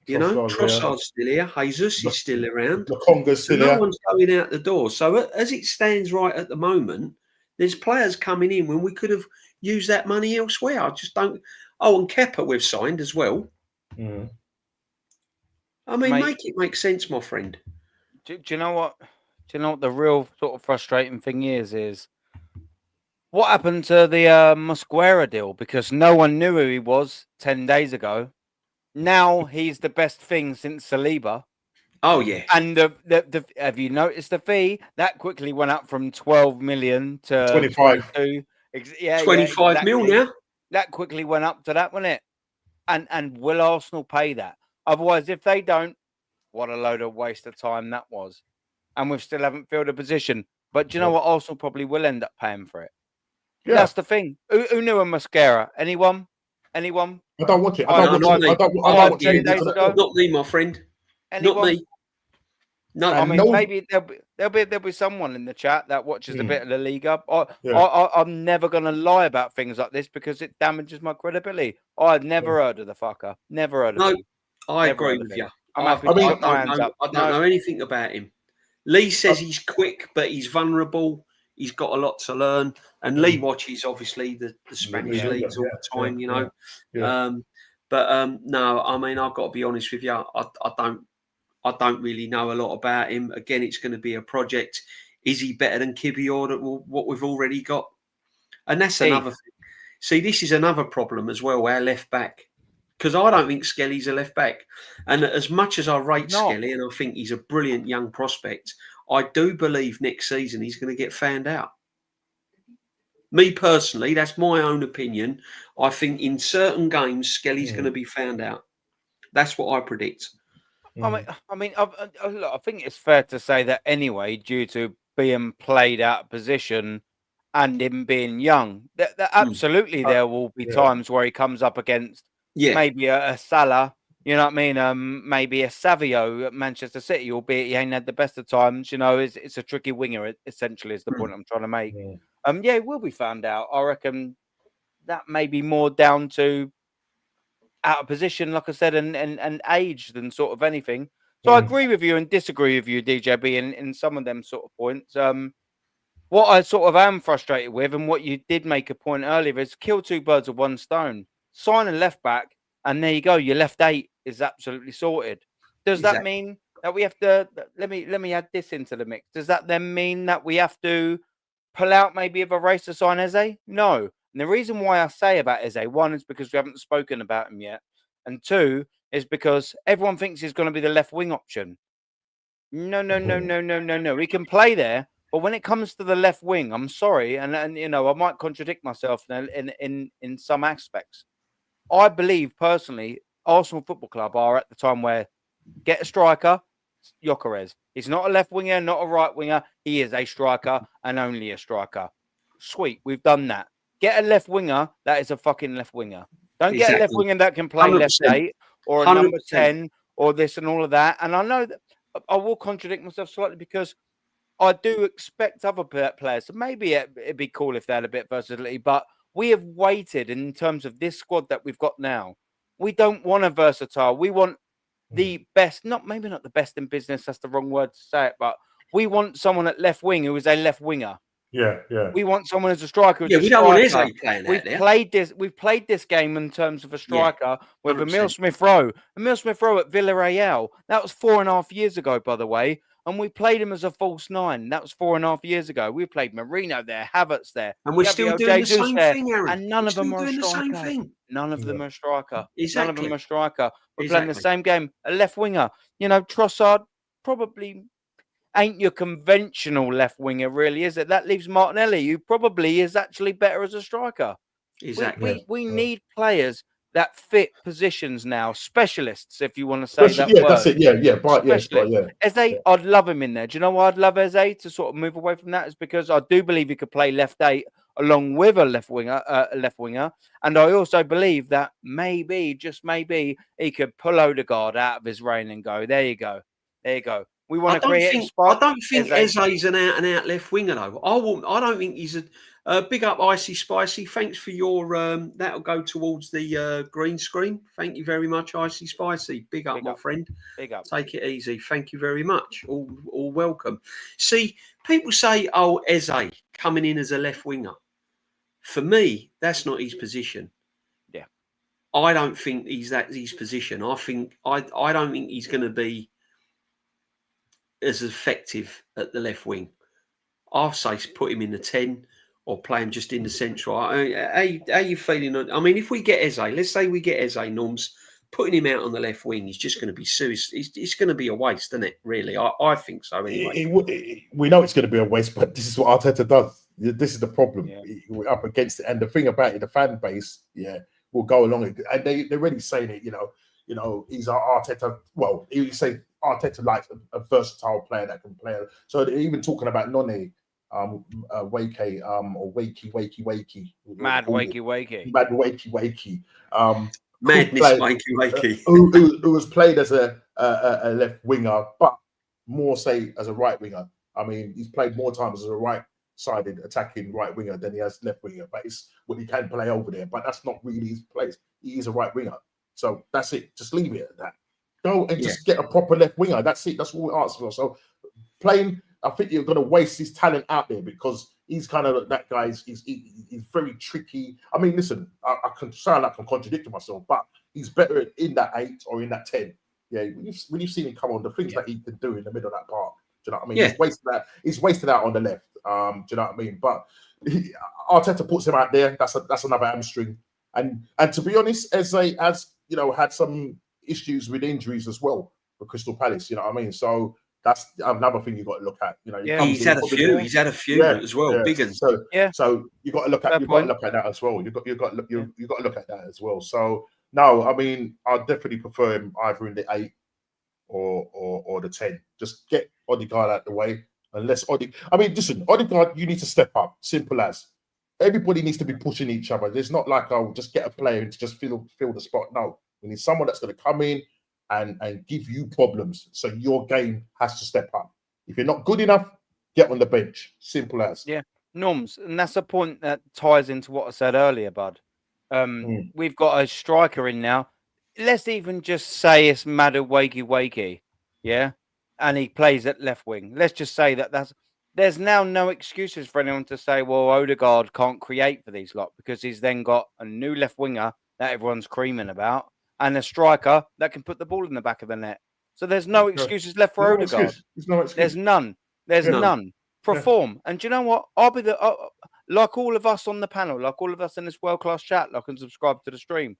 Trossard's still here. Jesus is still around. Lokonga's still here. No one's going out the door. So as it stands right at the moment, there's players coming in when we could have used that money elsewhere. I just don't. Oh, and Kepa we've signed as well. I mean, make it make sense, my friend. Do you know what? Do you know what the real sort of frustrating thing is what happened to the Mosquera deal? Because no one knew who he was 10 days ago. Now he's the best thing since Saliba. Oh, yeah. And the have you noticed the fee? That quickly went up from 12 million to 25. 25 mil now. That quickly went up to that, wasn't it? And will Arsenal pay that? Otherwise, if they don't, what a load of waste of time that was. And we still haven't filled a position. But do you know what? Arsenal probably will end up paying for it. Yeah. That's the thing. Who knew a Mascara? Anyone? I don't watch it. I don't watch it. Not me, my friend. Anyone? Not me. No, I mean, maybe there'll be someone in the chat that watches a bit of the Liga. I'm never going to lie about things like this because it damages my credibility. I've never heard of the fucker. Never heard of him. I agree with you. I don't know anything about him. Lee says he's quick, but he's vulnerable. He's got a lot to learn. And Lee watches, obviously, the Spanish leagues all the time, you know. No, I mean, I've got to be honest with you. I don't really know a lot about him. Again, it's going to be a project. Is he better than Kibior, what we've already got? And that's another thing. See, this is another problem as well, our left back. Because I don't think Skelly's a left back. And as much as I rate Skelly, and I think he's a brilliant young prospect, I do believe next season he's going to get found out. Me personally, that's my own opinion. I think in certain games, Skelly's going to be found out. That's what I predict. I mean, look, I think it's fair to say that anyway, due to being played out of position and him being young, that absolutely there will be times where he comes up against maybe a Salah, you know what I mean? Maybe a Savio at Manchester City, albeit he ain't had the best of times. You know, it's a tricky winger. Essentially, is the point I'm trying to make. Yeah, it will be found out. I reckon that may be more down to out of position, like I said, and age than sort of anything. So I agree with you and disagree with you, DJB, in some of them sort of points. What I sort of am frustrated with, and what you did make a point earlier, is kill two birds with one stone. Sign a left back, and there you go. Your left 8 is absolutely sorted. Does that mean that we have to? Let me add this into the mix. Does that then mean that we have to pull out maybe of a race to sign Eze? No. And the reason why I say about Eze, one, is because we haven't spoken about him yet. And two, is because everyone thinks he's going to be the left wing option. No. He can play there. But when it comes to the left wing, I'm sorry. And you know, I might contradict myself in some aspects. I believe personally, Arsenal Football Club are at the time where get a striker, Gyokeres. He's not a left winger, not a right winger. He is a striker and only a striker. Sweet, we've done that. Get a left winger that is a fucking left winger. Don't get a left winger that can play 100%. left 8 or a 100%. number 10 or this and all of that. And I know that I will contradict myself slightly because I do expect other players. So maybe it'd be cool if they had a bit of versatility, but we have waited in terms of this squad that we've got now. We don't want a versatile. We want the best, maybe not the best in business. That's the wrong word to say it, but we want someone at left wing who is a left winger. Yeah. We want someone as a striker. Yeah, we don't want Eze playing out there. We've played this game in terms of a striker with Emile Smith-Rowe. Emile Smith-Rowe at Villarreal. That was 4.5 years ago, by the way. And we played him as a false 9. That was 4.5 years ago. We played Marino there, Havertz there. And we're still doing the same thing, Aaron. And none of them are a striker. None of them are a striker. None of them are a striker. We're playing the same game. A left winger. You know, Trossard probably ain't your conventional left winger, really, is it? That leaves Martinelli, who probably is actually better as a striker. Exactly. We need players that fit positions now, specialists, if you want to say that word. That's it. Yeah. Eze, I'd love him in there. Do you know why I'd love Eze to sort of move away from that? Is because I do believe he could play left 8 along with a left winger, and I also believe that maybe, just maybe, he could pull Odegaard out of his reign and go, there you go. We want to create a spot. I don't think Eze's an out left winger though. I don't think he's a big up Icy Spicy. Thanks for your that'll go towards the green screen. Thank you very much, Icy Spicy. Big up, my friend. Big up. Take it easy. Thank you very much. All welcome. See, people say, "Oh, Eze coming in as a left winger." For me, that's not his position. Yeah, I don't think that's his position. I don't think he's going to be as effective at the left wing. I'll say put him in the 10 or play him just in the central. How you feeling? I mean, if we get Eze, let's say we get Eze, Norms, putting him out on the left wing is just going to be it's going to be a waste, isn't it? Really, I think so. Anyway, we know it's going to be a waste, but this is what Arteta does. This is the problem. We're up against it, and the thing about it, the fan base, will go along it, and they're already saying it. You know, he's our Arteta. Well, you say Arteta likes a versatile player that can play. So they're even talking about Nwaneri, Wakey, or Wakey. Mad Wakey. Madness Wakey. Who was played as a left winger, but more say as a right winger. I mean, he's played more times as a right-sided attacking right winger than he has left winger. But it's what he can play over there. But that's not really his place. He is a right winger. So that's it. Just leave it at that. Go and just get a proper left winger. That's it. That's all we ask for. So playing, I think you're going to waste his talent out there because he's kind of that guy. He's very tricky. I mean, listen, I can sound like I'm contradicting myself, but he's better in that 8 or in that 10. Yeah, when you've seen him come on, the things that he can do in the middle of that park. Do you know what I mean? Yeah. He's wasted out on the left. Do you know what I mean? But Arteta puts him out there. That's another hamstring. And to be honest, Eze has had some issues with injuries as well for Crystal Palace. You know what I mean? So That's another thing you've got to look at. You know, He's had a few. He's had a few as well. Big ones. So you got to look at that as well. You've got to look at that as well. So no, I mean, I'd definitely prefer him either in the 8 or the 10. Just get Odegaard out the way. Unless Odegaard, you need to step up. Simple as. Everybody needs to be pushing each other. There's not like, I'll just get a player to just fill the spot. No, we need someone that's going to come in and give you problems. So your game has to step up. If you're not good enough, get on the bench. Simple as. Yeah, Norms, and that's a point that ties into what I said earlier, Bud. We've got a striker in now. Let's even just say it's Madueke, yeah, and he plays at left wing. Let's just say there's now no excuses for anyone to say, well, Odegaard can't create for these lot, because he's then got a new left winger that everyone's creaming about and a striker that can put the ball in the back of the net. So there's no excuses left for Odegaard. There's none. There's none. Perform. And do you know what? I'll be like all of us on the panel, like all of us in this world-class chat, like and subscribe to the stream.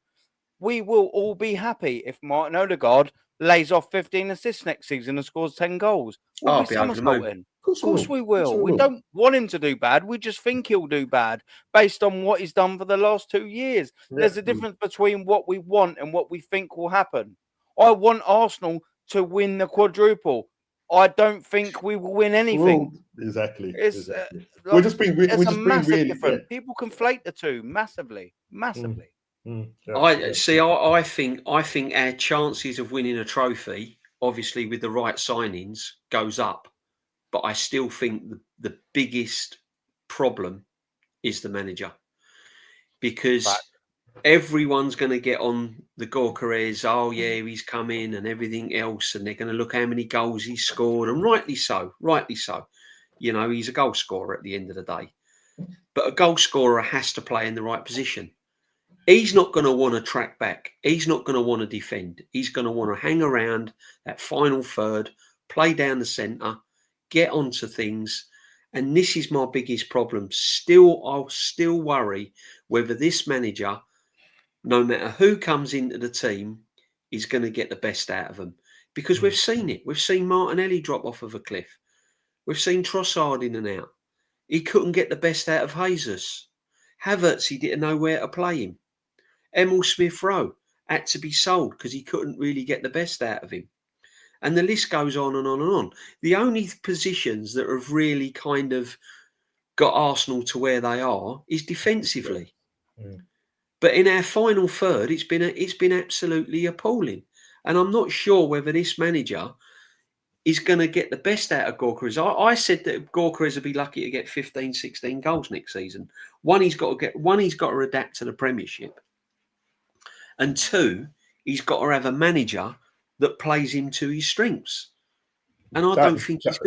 We will all be happy if Martin Odegaard lays off 15 assists next season and scores 10 goals. We'll be somersaulting. Of course we will. We don't want him to do bad. We just think he'll do bad based on what he's done for the last 2 years. Yeah. There's a difference between what we want and what we think will happen. I want Arsenal to win the quadruple. I don't think we will win anything. Well, exactly. We're just being really different. Yeah. People conflate the two massively. Yeah. I think our chances of winning a trophy, obviously with the right signings, goes up. But I still think the biggest problem is the manager, because everyone's going to get on the Gyokeres. Oh yeah, he's come in and everything else, and they're going to look how many goals he's scored, and rightly so. You know, he's a goal scorer at the end of the day. But a goal scorer has to play in the right position. He's not going to want to track back. He's not going to want to defend. He's going to want to hang around that final third, play down the centre, get onto things. And this is my biggest problem. I'll still worry whether this manager, no matter who comes into the team, is going to get the best out of them. Because we've seen it. We've seen Martinelli drop off of a cliff. We've seen Trossard in and out. He couldn't get the best out of Jesus. Havertz, he didn't know where to play him. Emil Smith-Rowe had to be sold because he couldn't really get the best out of him. And the list goes on and on and on. The only positions that have really kind of got Arsenal to where they are is defensively. But in our final third, it's been absolutely appalling. And I'm not sure whether this manager is going to get the best out of Gyokeres. I said that Gyokeres would be lucky to get 15, 16 goals next season. One, he's got to adapt to the Premiership. And two, he's got to have a manager that plays him to his strengths. And I don't think he's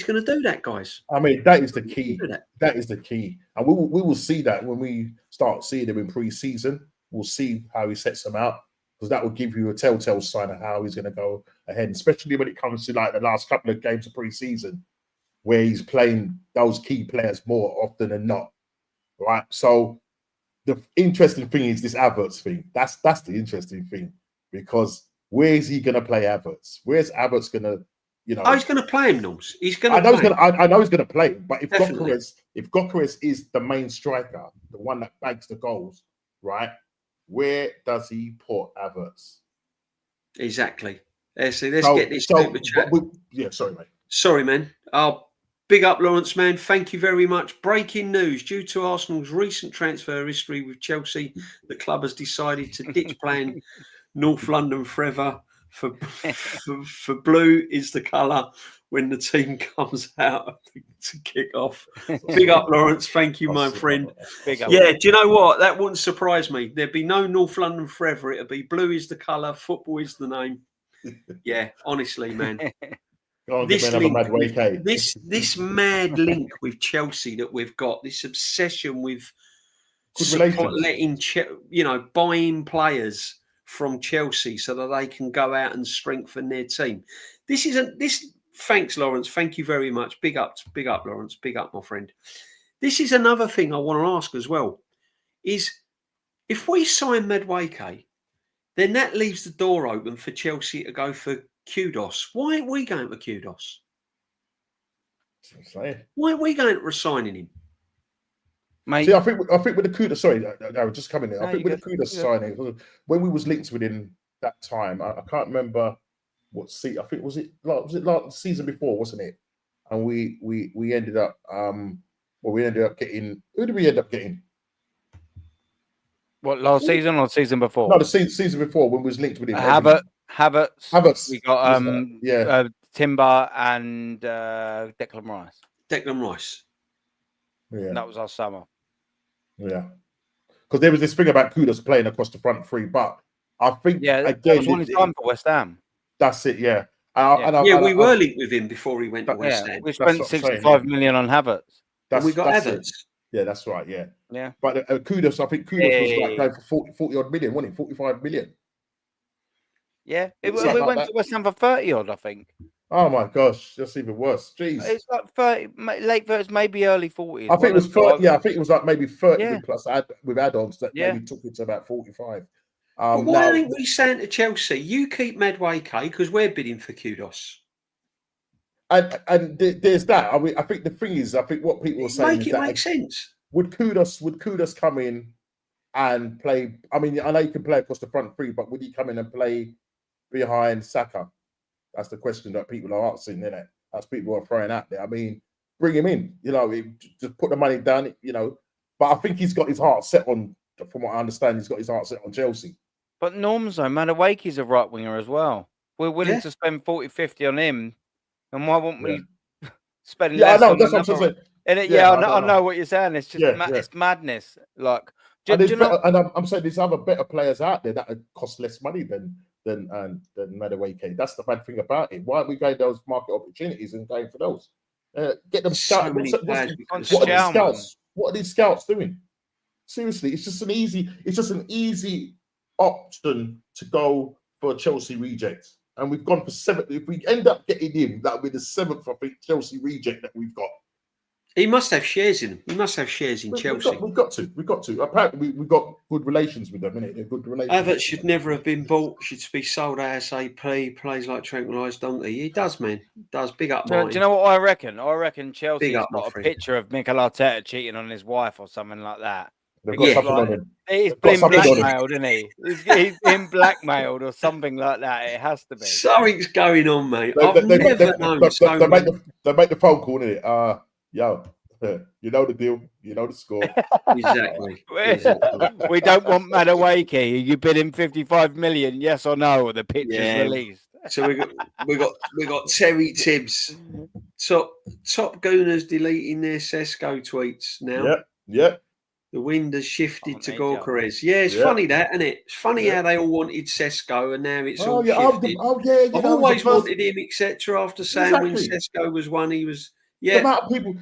going to do that, guys. I mean, that is the key. That is the key. And we will see that when we start seeing him in pre-season. We'll see how he sets them out, because that will give you a telltale sign of how he's going to go ahead, especially when it comes to like the last couple of games of pre-season, where he's playing those key players more often than not. Right? So the interesting thing is this Havertz thing. That's the interesting thing, because where is he going to play Havertz? Where's Havertz going to, you know? Oh, he's going to play him, Knowles. I know he's going to play him, but if Gyokeres is the main striker, the one that bags the goals, right? Where does he put Havertz? Exactly. Let's get this super chat. Sorry, mate. Sorry, man. Big up, Lawrence, man. Thank you very much. Breaking news. Due to Arsenal's recent transfer history with Chelsea, the club has decided to ditch playing North London forever. For blue is the colour when the team comes out to kick off. Big up, Lawrence. Thank you, my friend. Big up. Yeah, do you know what? That wouldn't surprise me. There'd be no North London forever. It'd be blue is the colour, football is the name. Yeah, honestly, man. This mad link with Chelsea that we've got, this obsession with buying players from Chelsea so that they can go out and strengthen their team. Thanks, Lawrence. Thank you very much. Big up, Lawrence. Big up, my friend. This is another thing I want to ask as well, is if we sign Madueke, then that leaves the door open for Chelsea to go for Kudos. Why aren't we going for Kudos? Why are we going to resigning him? Mate, See, I think with the Kudos, sorry, I was just coming in. No, I think you with the good. Kudos signing, when we was linked with him that time, I can't remember what seat. I think was it like the season before, wasn't it? And we ended up we ended up getting, who did we end up getting? what, last season or season before? No, the season before when we was linked with him. Havertz. We got yeah. Timber and Declan Rice. Declan Rice. Yeah. That was our summer. Yeah. Because there was this thing about Kudos playing across the front three, but I think that again was when he signed for West Ham. that's it, yeah. We were linked with him before he went to West Ham. We spent 65 million on Havertz. And we got Havertz. Yeah, that's right, yeah. Yeah. But Kudos, I think Kudos was like going for 40 odd million, wasn't it? 45 million. Yeah. We went to West Ham for 30 odd, I think. Oh my gosh, that's even worse. Jeez. It's like 30, late 30s, maybe early 40s. I think it was 30, I think it was like maybe 30 plus with add-ons that maybe took it to about 45. But why aren't we saying to Chelsea, you keep Madueke because we're bidding for Kudos? And there's that. I mean, I think the thing is, I think what people are saying is that make sense. Would Kudos come in and play? I mean, I know you can play across the front three, but would he come in and play behind Saka? That's the question that people are asking, isn't it? That's people are throwing out there. I mean, bring him in, just put the money down, But I think he's got his heart set on, from what I understand, he's got his heart set on Chelsea. But Norm's though, Madueke's a right winger as well. We're willing to spend 40, 50 on him. And why won't we spend less? I know, that's what I'm saying. I know what you're saying. It's just it's madness. Like, and I'm saying there's other better players out there that cost less money than Madueke. That's the bad thing about it. Why aren't we going those market opportunities and going for those? Get them scouted. What are these scouts doing? Seriously, it's just an easy option to go for a Chelsea reject. And we've gone for 7. If we end up getting him, that'll be the 7th, I think, Chelsea reject that we've got. He must have shares in. He must have shares in Chelsea. We've got to. Apparently, we've got good relations with them, innit? They're good relations. Havertz should never have been bought. Should be sold ASAP. Plays like tranquilised donkey. He does, man. Does. Big up, do you know what I reckon? I reckon Chelsea's got a friend. picture of Mikel Arteta cheating on his wife or something like that. He's been blackmailed, isn't he? He's been blackmailed or something like that. It has to be. Something's going on, mate. They make the phone call, innit? Yo, you know the deal. You know the score. Exactly. We don't want Madueke. You bid him 55 million, yes or no? Or the picture's released. So we got Terry Tibbs, top gooners deleting their Sesko tweets now. Yeah. The wind has shifted to Gyokeres. Yeah, it's funny that, isn't it? It's funny how they all wanted Sesko and now it's all shifted. I've always wanted him, etc. After saying when Sesko was one, he was the amount of people.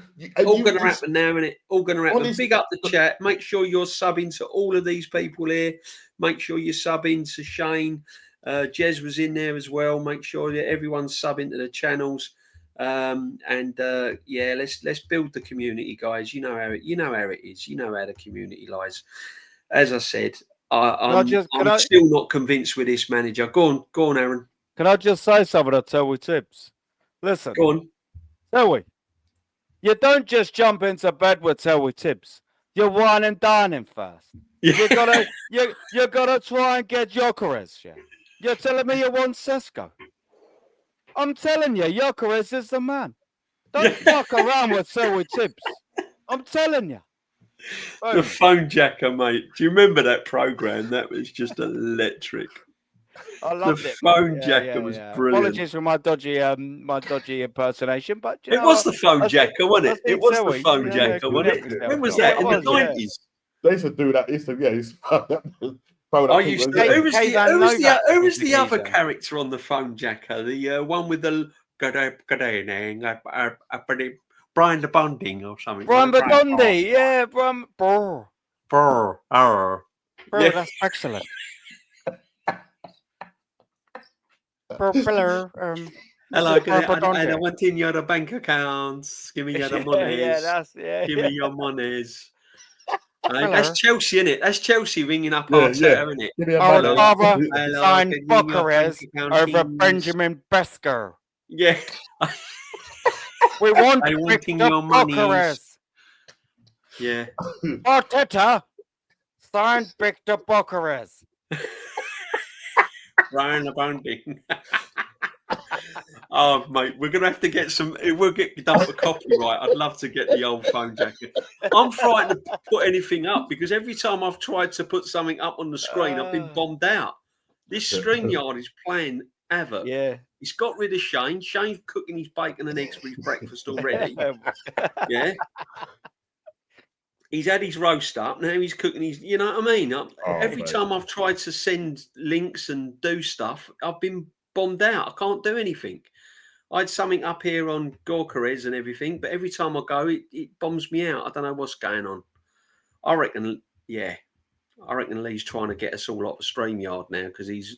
All going to happen now, isn't it? All going to happen. Big up the chat. Make sure you're subbing to all of these people here. Make sure you're subbing to Shane. Jez was in there as well. Make sure that everyone's subbing to the channels. Let's build the community, guys. You know how it is. You know how the community lies. As I said, I'm still not convinced with this manager. Go on, Aaron. Can I just say something to Terry Tibbs? Listen, go on, Terry. You don't just jump into bed with Terry Tibbs. You're wine and dining first. Yeah. You gotta try and get Gyokeres. Yeah. You're telling me you want Sesko? I'm telling you, Gyokeres is the man. Don't fuck around with Terry Tibbs. I'm telling you. The phone jacker, mate. Do you remember that program? That was just electric. I loved it. The phone jacker was brilliant. Apologies for my dodgy impersonation, but it was the phone jacker, wasn't it? It was the phone jacker, wasn't it? When was that? In the 90s? They used to do that. Who was the other character on the phone jacker? The one with the Brian the Bonding or something. Brian the Bondi, yeah, Brian. Brr. That's excellent. Hello, I want in your bank accounts. Give me your monies. Give me your monies. That's Chelsea, isn't it? That's Chelsea ringing up Yeah, Arteta, isn't it? Give me a Our man. father Hello, signed can you give me your bank Gyokeres account, over please? Benjamin Besker. Yeah. We want They wanting Victor your monies. Gyokeres. Yeah. Arteta signed Victor Gyokeres. Ryan the Bounding. Oh, mate, we're going to have to get some. We'll get done for copyright. I'd love to get the old phone jacket. I'm frightened to put anything up because every time I've tried to put something up on the screen, I've been bombed out. This StreamYard is playing havoc. Yeah. He's got rid of Shane. Shane's cooking his bacon and eggs for his breakfast already. Yeah. He's had his roast up. Now he's cooking his, you know what I mean? Every time I've tried to send links and do stuff, I've been bombed out. I can't do anything. I had something up here on Gyokeres and everything, but every time I go, it bombs me out. I don't know what's going on. I reckon Lee's trying to get us all off the StreamYard now because he's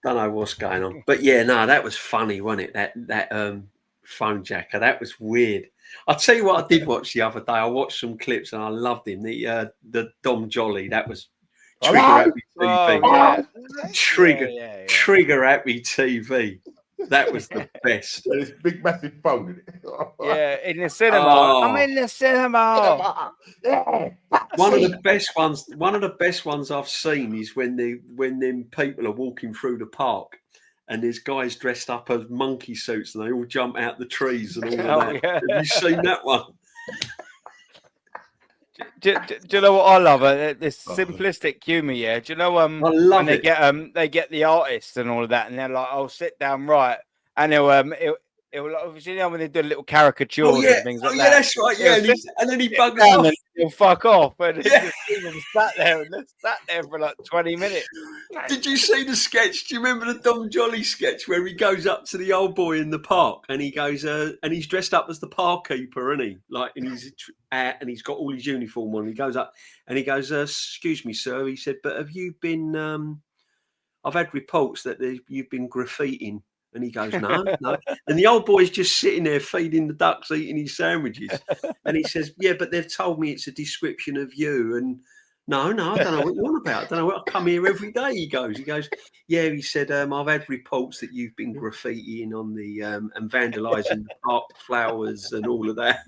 don't know what's going on. But yeah, no, that was funny, wasn't it? That phone jacker, that was weird. I'll tell you what I did watch the other day. I watched some clips and I loved him. The Dom Jolly, that was Trigger Happy TV. Trigger Happy TV. That was the best. This big massive phone in it. Yeah, in the cinema. I'm in the cinema. Yeah. One of the best ones I've seen is when them people are walking through the park and there's guys dressed up as monkey suits and they all jump out the trees and all of that. Yeah. Have you seen that one? Do you know what I love? This simplistic humour, yeah. Do you know I love when they get the artists and all of that, and they're like, "I'll sit down right," and it'll obviously, you know, when they do little caricatures and things like that. Yeah, that's right. Yeah, and then he buggers off. And he'll fuck off, and just leave them sat there for like 20 minutes. Did you see the sketch? Do you remember the Dom Jolly sketch where he goes up to the old boy in the park and he goes, and he's dressed up as the park keeper, isn't he? Like, and he's got all his uniform on. He goes up and he goes, "Excuse me, sir." He said, "But have you been? I've had reports that you've been graffitiing." And he goes, no. And the old boy's just sitting there feeding the ducks, eating his sandwiches. And he says, "Yeah, but they've told me it's a description of you." And no, I don't know what you're on about. I don't know what. I come here every day, he goes, "Yeah," he said, "I've had reports that you've been graffitiing on the and vandalising the park flowers and all of that."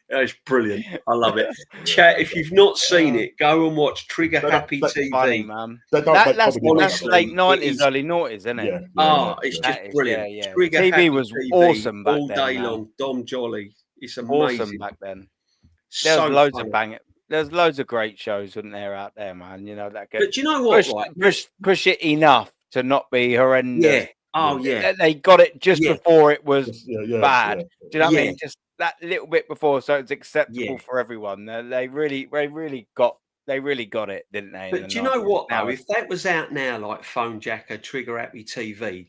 It's brilliant. I love it. Chat, if you've not seen it, go and watch Trigger Happy TV. Funny, man. That's late 90s, early noughties, isn't it? It's just brilliant. Yeah. Trigger TV Happy was TV awesome back all then, day man. long. Dom Jolly. It's amazing. Awesome back then. So loads of banging. There's loads of great shows, wasn't there, out there, man? You know, that but do you know what? Push it enough to not be horrendous. Yeah. Oh, yeah. They got it just before it was bad. Do you know what I mean? Just that little bit before, so it's acceptable for everyone. They really got it, didn't they? But do you know what, though? If that was out now, like Phone Jacker, Trigger Happy TV,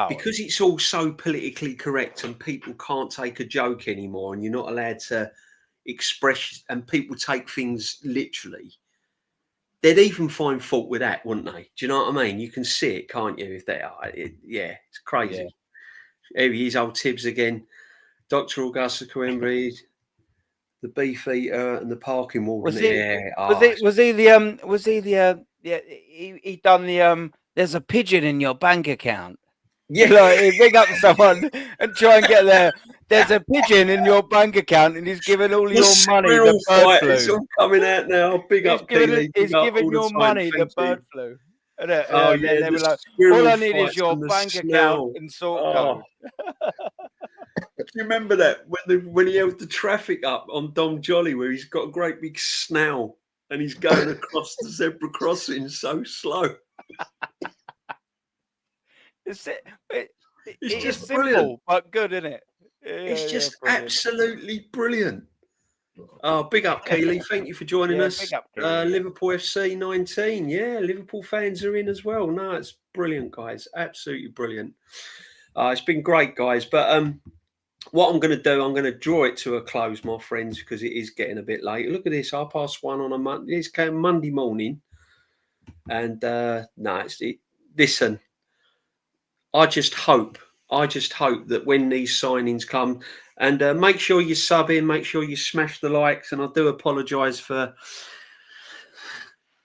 because it's all so politically correct and people can't take a joke anymore and you're not allowed to express, and people take things literally, they'd even find fault with that, wouldn't they? Do you know what I mean? You can see it, can't you? If they are, it's crazy. Yeah. Here he is, old Tibbs again. Dr. Augusta Coimbra, the beef eater and the parking warden. He done the there's a pigeon in your bank account. Yeah, like he ring up someone and try and get there's a pigeon in your bank account and he's giving all your money the bird flu. It's all coming out now. Big up, Keely. He's giving your money the bird flu. They were like, all I need is your bank account and sort code. Do you remember that when he held the traffic up on Dom Jolly, where he's got a great big snowl and he's going across the zebra crossing so slow? It's just simple, brilliant, but good, isn't it? It's just absolutely brilliant. Oh, big up, Keely. Thank you for joining us. Big up, Keely. Liverpool FC 19. Yeah, Liverpool fans are in as well. No, it's brilliant, guys. Absolutely brilliant. It's been great, guys. But what I'm going to do, I'm going to draw it to a close, my friends, because it is getting a bit late. Look at this, 1:30 on a Monday. It's Monday morning. And listen, I just hope I just hope that when these signings come, and make sure you sub in, make sure you smash the likes. And I do apologise for.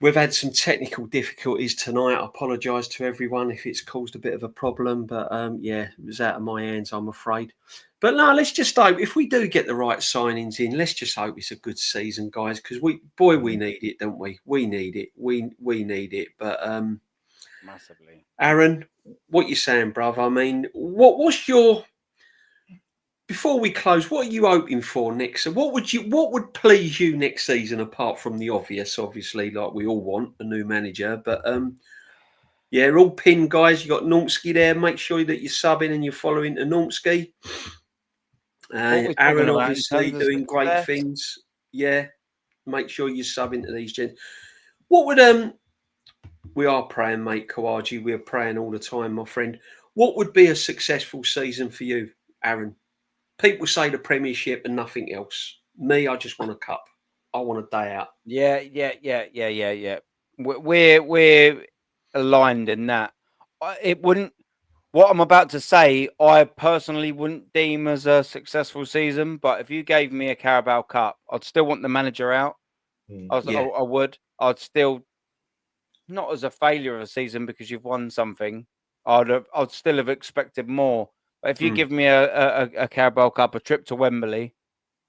We've had some technical difficulties tonight. I apologise to everyone if it's caused a bit of a problem, but yeah, it was out of my hands, I'm afraid. But no, let's just hope if we do get the right signings in, let's just hope it's a good season, guys, because we need it, don't we? We need it. We need it. But Massively. Aaron, what you saying, bruv? I mean, what's your before we close, what are you hoping for next? So what would please you next season apart from the obvious, obviously, like we all want a new manager, but yeah, all pinned, guys. You got Normski there. Make sure that you're subbing and you're following to Normski. Aaron obviously doing great things. Yeah, make sure you're subbing to these gents. What would we are praying, mate, Kawaji. We are praying all the time, my friend. What would be a successful season for you, Aaron? People say the Premiership and nothing else. Me, I just want a cup. I want a day out. Yeah. We're aligned in that. It wouldn't. What I'm about to say, I personally wouldn't deem as a successful season. But if you gave me a Carabao Cup, I'd still want the manager out. I would. I'd still not as a failure of a season because you've won something. I'd still have expected more. But if you give me a Carabao Cup, a trip to Wembley,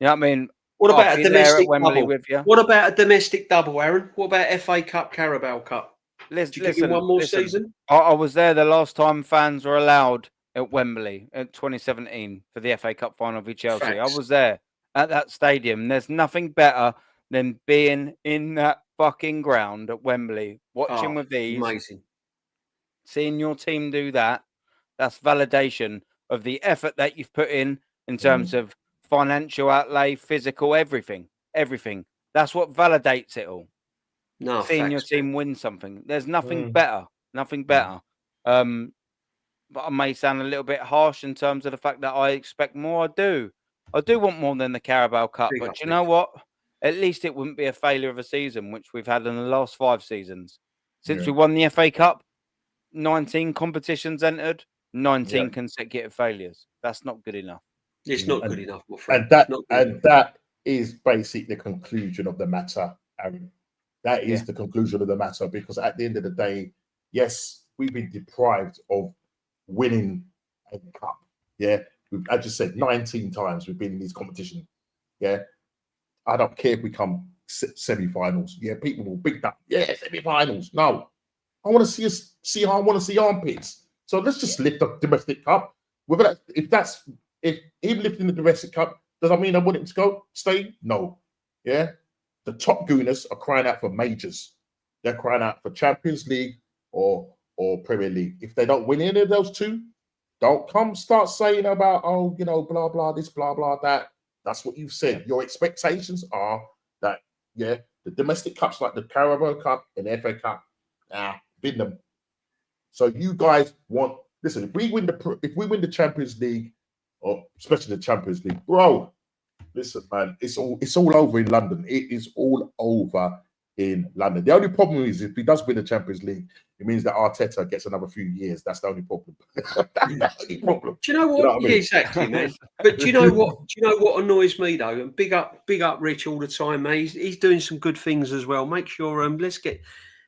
you know what I mean? What about a domestic Wembley double? With you? What about a domestic double, Aaron? What about FA Cup, Carabao Cup? Listen, one more season? I was there the last time fans were allowed at Wembley in 2017 for the FA Cup final v Chelsea. Facts. I was there at that stadium. There's nothing better than being in that fucking ground at Wembley, watching with these. Amazing. Seeing your team do that, that's validation of the effort that you've put in terms of financial outlay, physical, everything. That's what validates it all. No, seeing your team win something. There's nothing better. But I may sound a little bit harsh in terms of the fact that I expect more. I do want more than the Carabao Cup. But you know what? At least it wouldn't be a failure of a season, which we've had in the last 5 seasons. Since we won the FA Cup, 19 competitions entered, 19 consecutive failures. That's not good enough. It's not good enough, my friend. And that is basically the conclusion of the matter, Aaron. That is the conclusion of the matter, because at the end of the day, yes, we've been deprived of winning a cup. Yeah, I just said 19 times we've been in these competitions. Yeah, I don't care if we come semi-finals. Yeah, people will big that. Yeah, semi-finals. No, I want to see how I want to see armpits. So let's just lift the domestic cup. If him lifting the domestic cup, does that mean I want him to stay? No. Yeah. The top gooners are crying out for majors. They're crying out for Champions League or Premier League. If they don't win any of those two, don't come start saying about, blah, blah, this, blah, blah, that. That's what you've said. Your expectations are that, the domestic cups like the Carabao Cup and the FA Cup, bid them. So you guys listen, if we win the Champions League, or especially the Champions League, bro, listen, man, it's all over in London. It is all over in London. The only problem is if he does win the Champions League, it means that Arteta gets another few years. That's the only problem. That's the only problem. Do you know what? You know what I mean? Yeah, exactly, man. But do you know what? Do you know what annoys me though? And big up Rich all the time, mate. He's doing some good things as well. Make sure let's get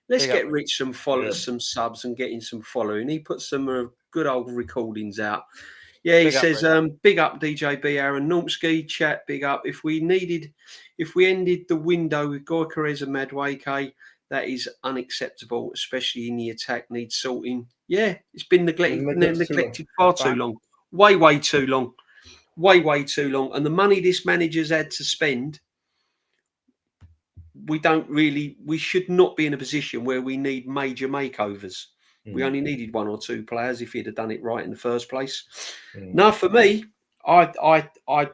Rich some followers, some subs, and getting some following. He put some good old recordings out. Yeah, he says, big up DJB, Aaron Normski, chat, big up. If we ended the window with Gyokeres and Madueke, that is unacceptable, especially in the attack needs sorting. Yeah, it's been neglected far too long. Way too long. Way too long. And the money this manager's had to spend, we should not be in a position where we need major makeovers. We only needed 1 or 2 players if he'd have done it right in the first place. Now, for me, I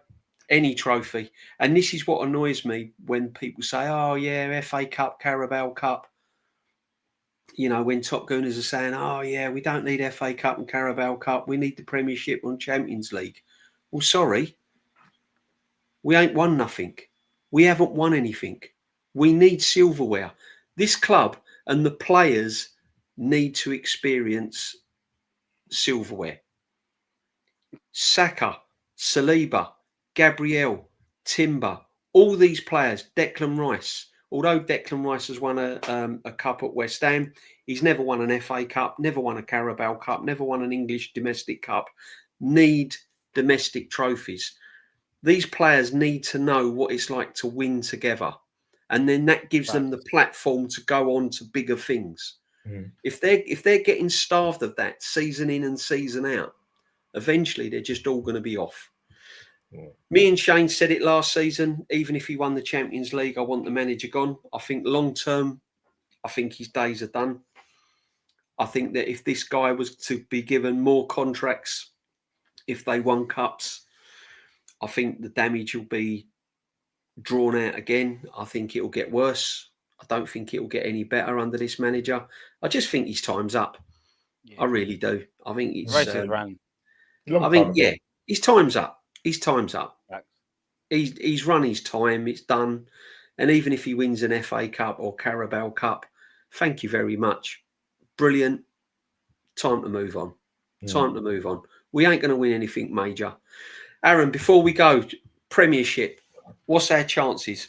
any trophy, and this is what annoys me when people say, "Oh yeah, FA Cup, Carabao Cup." When top gooners are saying, "Oh yeah, we don't need FA Cup and Carabao Cup. We need the Premiership and Champions League." Well, sorry, we ain't won nothing. We haven't won anything. We need silverware. This club and the players need to experience silverware. Saka, Saliba, Gabriel, Timber, all these players, Declan Rice. Although Declan Rice has won a cup at West Ham, he's never won an FA Cup, never won a Carabao Cup, never won an English domestic cup. Need domestic trophies. These players need to know what it's like to win together. And then that gives them the platform to go on to bigger things. If they're getting starved of that season in and season out, eventually they're just all going to be off. Me and Shane said it last season. Even if he won the Champions League, I want the manager gone. I think long term, I think his days are done. I think that if this guy was to be given more contracts, if they won cups, I think the damage will be drawn out again. I think it will get worse. I don't think it will get any better under this manager. I just think his time's up. Yeah. I really do. I think it's. I think his time's up. His time's up. He's run his time. It's done. And even if he wins an FA Cup or Carabao Cup, thank you very much. Brilliant. Time to move on. Time to move on. We ain't going to win anything major. Aaron, before we go, Premiership, what's our chances?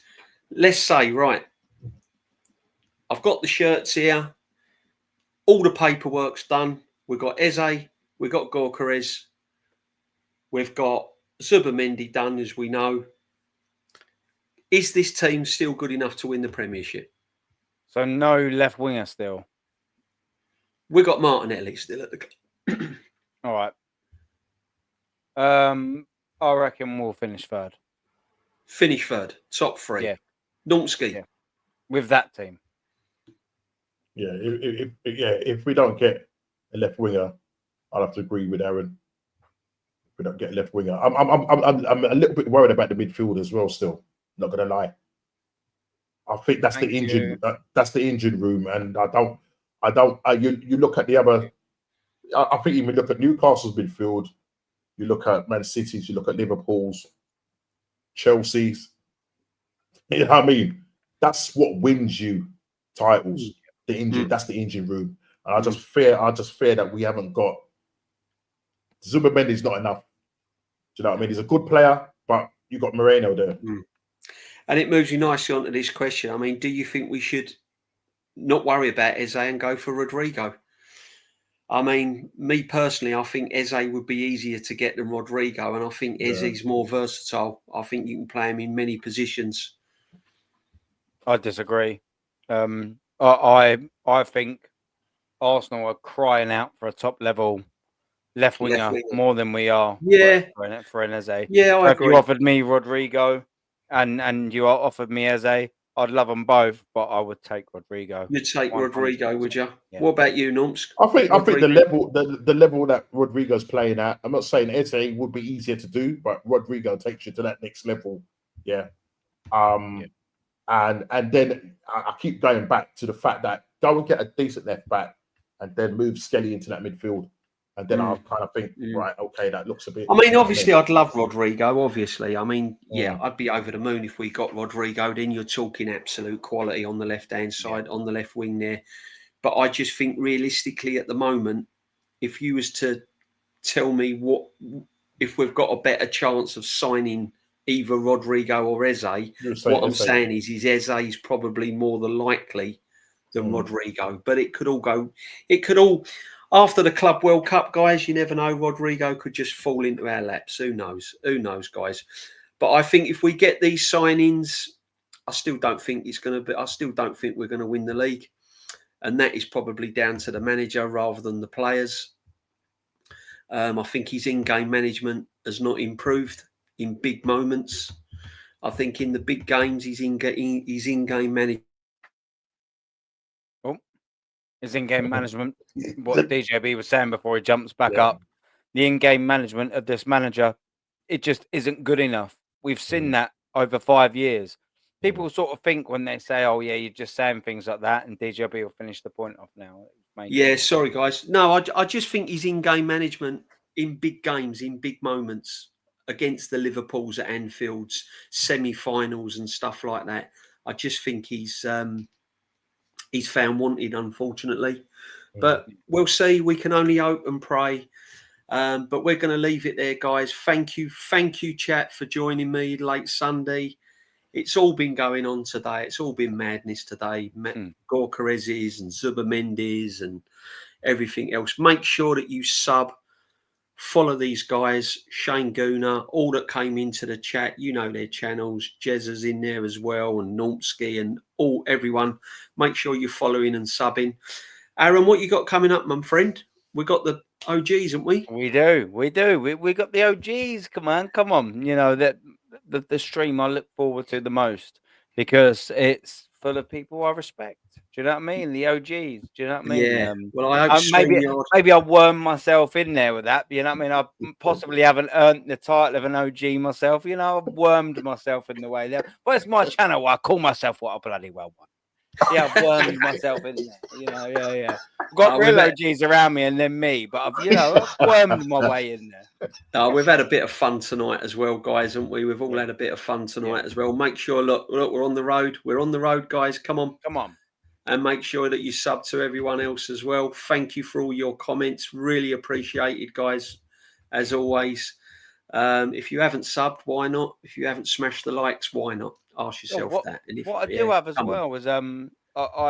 Let's say, right, I've got the shirts here. All the paperwork's done. We've got Eze. We've got Gyokeres. We've got Zubimendi done, as we know. Is this team still good enough to win the Premiership? So no left winger still? We've got Martinelli still at the club. All right. I reckon we'll finish third. Finish third. Top three. Yeah. Donski. Yeah. With that team. Yeah. If we don't get a left winger, I'll have to agree with Aaron. If we don't get a left winger, I'm a little bit worried about the midfield as well. Still, not gonna lie. I think that's the engine. That's the engine room, and you look at the other. I think even look at Newcastle's midfield. You look at Man City's. You look at Liverpool's, Chelsea's. You know what I mean? That's what wins you titles. The engine. That's the engine room. And I just fear that we haven't got. Zubimendi's not enough. Do you know what I mean? He's a good player, but you got Moreno there. And it moves you nicely onto this question. I mean, do you think we should not worry about Eze and go for Rodrigo? I mean, me personally, I think Eze would be easier to get than Rodrigo, and I think Eze's more versatile. I think you can play him in many positions. I disagree. I think Arsenal are crying out for a top level left winger more than we are. Yeah, for an Eze. Yeah, I agree. If you offered me Rodrigo and you offered me Eze, I'd love them both, but I would take Rodrigo. You'd take Rodrigo, would you? Yeah. What about you, Numps? I think the level that Rodrigo's playing at. I'm not saying Eze would be easier to do, but Rodrigo takes you to that next level. Yeah. And then I keep going back to the fact that go and get a decent left back, and then move Skelly into that midfield. And then I'll kind of think, right, okay, that looks a bit. I mean, obviously, I'd love Rodrigo. Obviously, I mean, I'd be over the moon if we got Rodrigo. Then you're talking absolute quality on the left-hand side, on the left wing there. But I just think realistically at the moment, if you was to tell me if we've got a better chance of signing either Rodrigo or Eze, what I'm saying is Eze is probably more the likely than Rodrigo. But it could all. After the Club World Cup, guys, you never know. Rodrigo could just fall into our laps. Who knows? Who knows, guys? But I think if we get these signings, I still don't think we're going to win the league. And that is probably down to the manager rather than the players. I think his in-game management has not improved in big moments. I think in the big games, his in-game management. His in-game management, what DJB was saying before he jumps back up, the in-game management of this manager, it just isn't good enough. We've seen that over 5 years. People sort of think when they say, oh, yeah, you're just saying things like that, and DJB will finish the point off now. Yeah, sorry, guys. No, I just think his in-game management in big games, in big moments, against the Liverpools at Anfield's, semi-finals and stuff like that, I just think he's found wanted, unfortunately. But we'll see. We can only hope and pray. But we're going to leave it there, guys. Thank you, chat, for joining me late Sunday. It's all been going on today. It's all been madness today. Gyokeres and Zubimendi and everything else. Make sure that you follow these guys, Shane Gooner, all that came into the chat. You know their channels. Jezza's in there as well, and Nortsky and everyone. Make sure you're following and subbing. Aaron, what you got coming up, my friend? We got the OGs, haven't we? We do. We got the OGs. Come on. You know that the stream I look forward to the most because it's full of people I respect. Do you know what I mean? The OGs. Do you know what I mean? Yeah. Well, I hope maybe I worm myself in there with that. You know what I mean? I possibly haven't earned the title of an OG myself. You know, I've wormed myself in the way there. But it's my channel. I call myself what I bloody well want. Yeah, I've wormed myself in there. You know, yeah. I've got real OGs around me and then me, but I've wormed my way in there. We've had a bit of fun tonight as well, guys, haven't we? We've all had a bit of fun tonight as well. Make sure, look, we're on the road. We're on the road, guys. Come on. And make sure that you sub to everyone else as well. Thank you for all your comments. Really appreciated, guys, as always. If you haven't subbed, why not? If you haven't smashed the likes, why not? Ask yourself that. And if, what I do have as well is I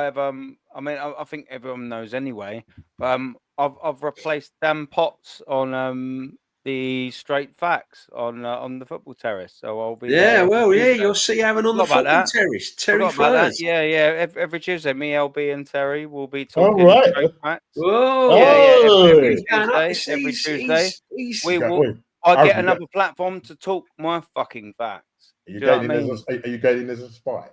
have I mean I think everyone knows anyway. I've replaced Dan Potts on the Straight Facts on the football terrace. So I'll be you'll see Aaron on the football terrace. Terry Furs. Yeah. Every Tuesday, me, LB, and Terry will be talking Straight Facts. Whoa! Every Tuesday. I get another platform to talk my fucking facts. Are you getting as a spy?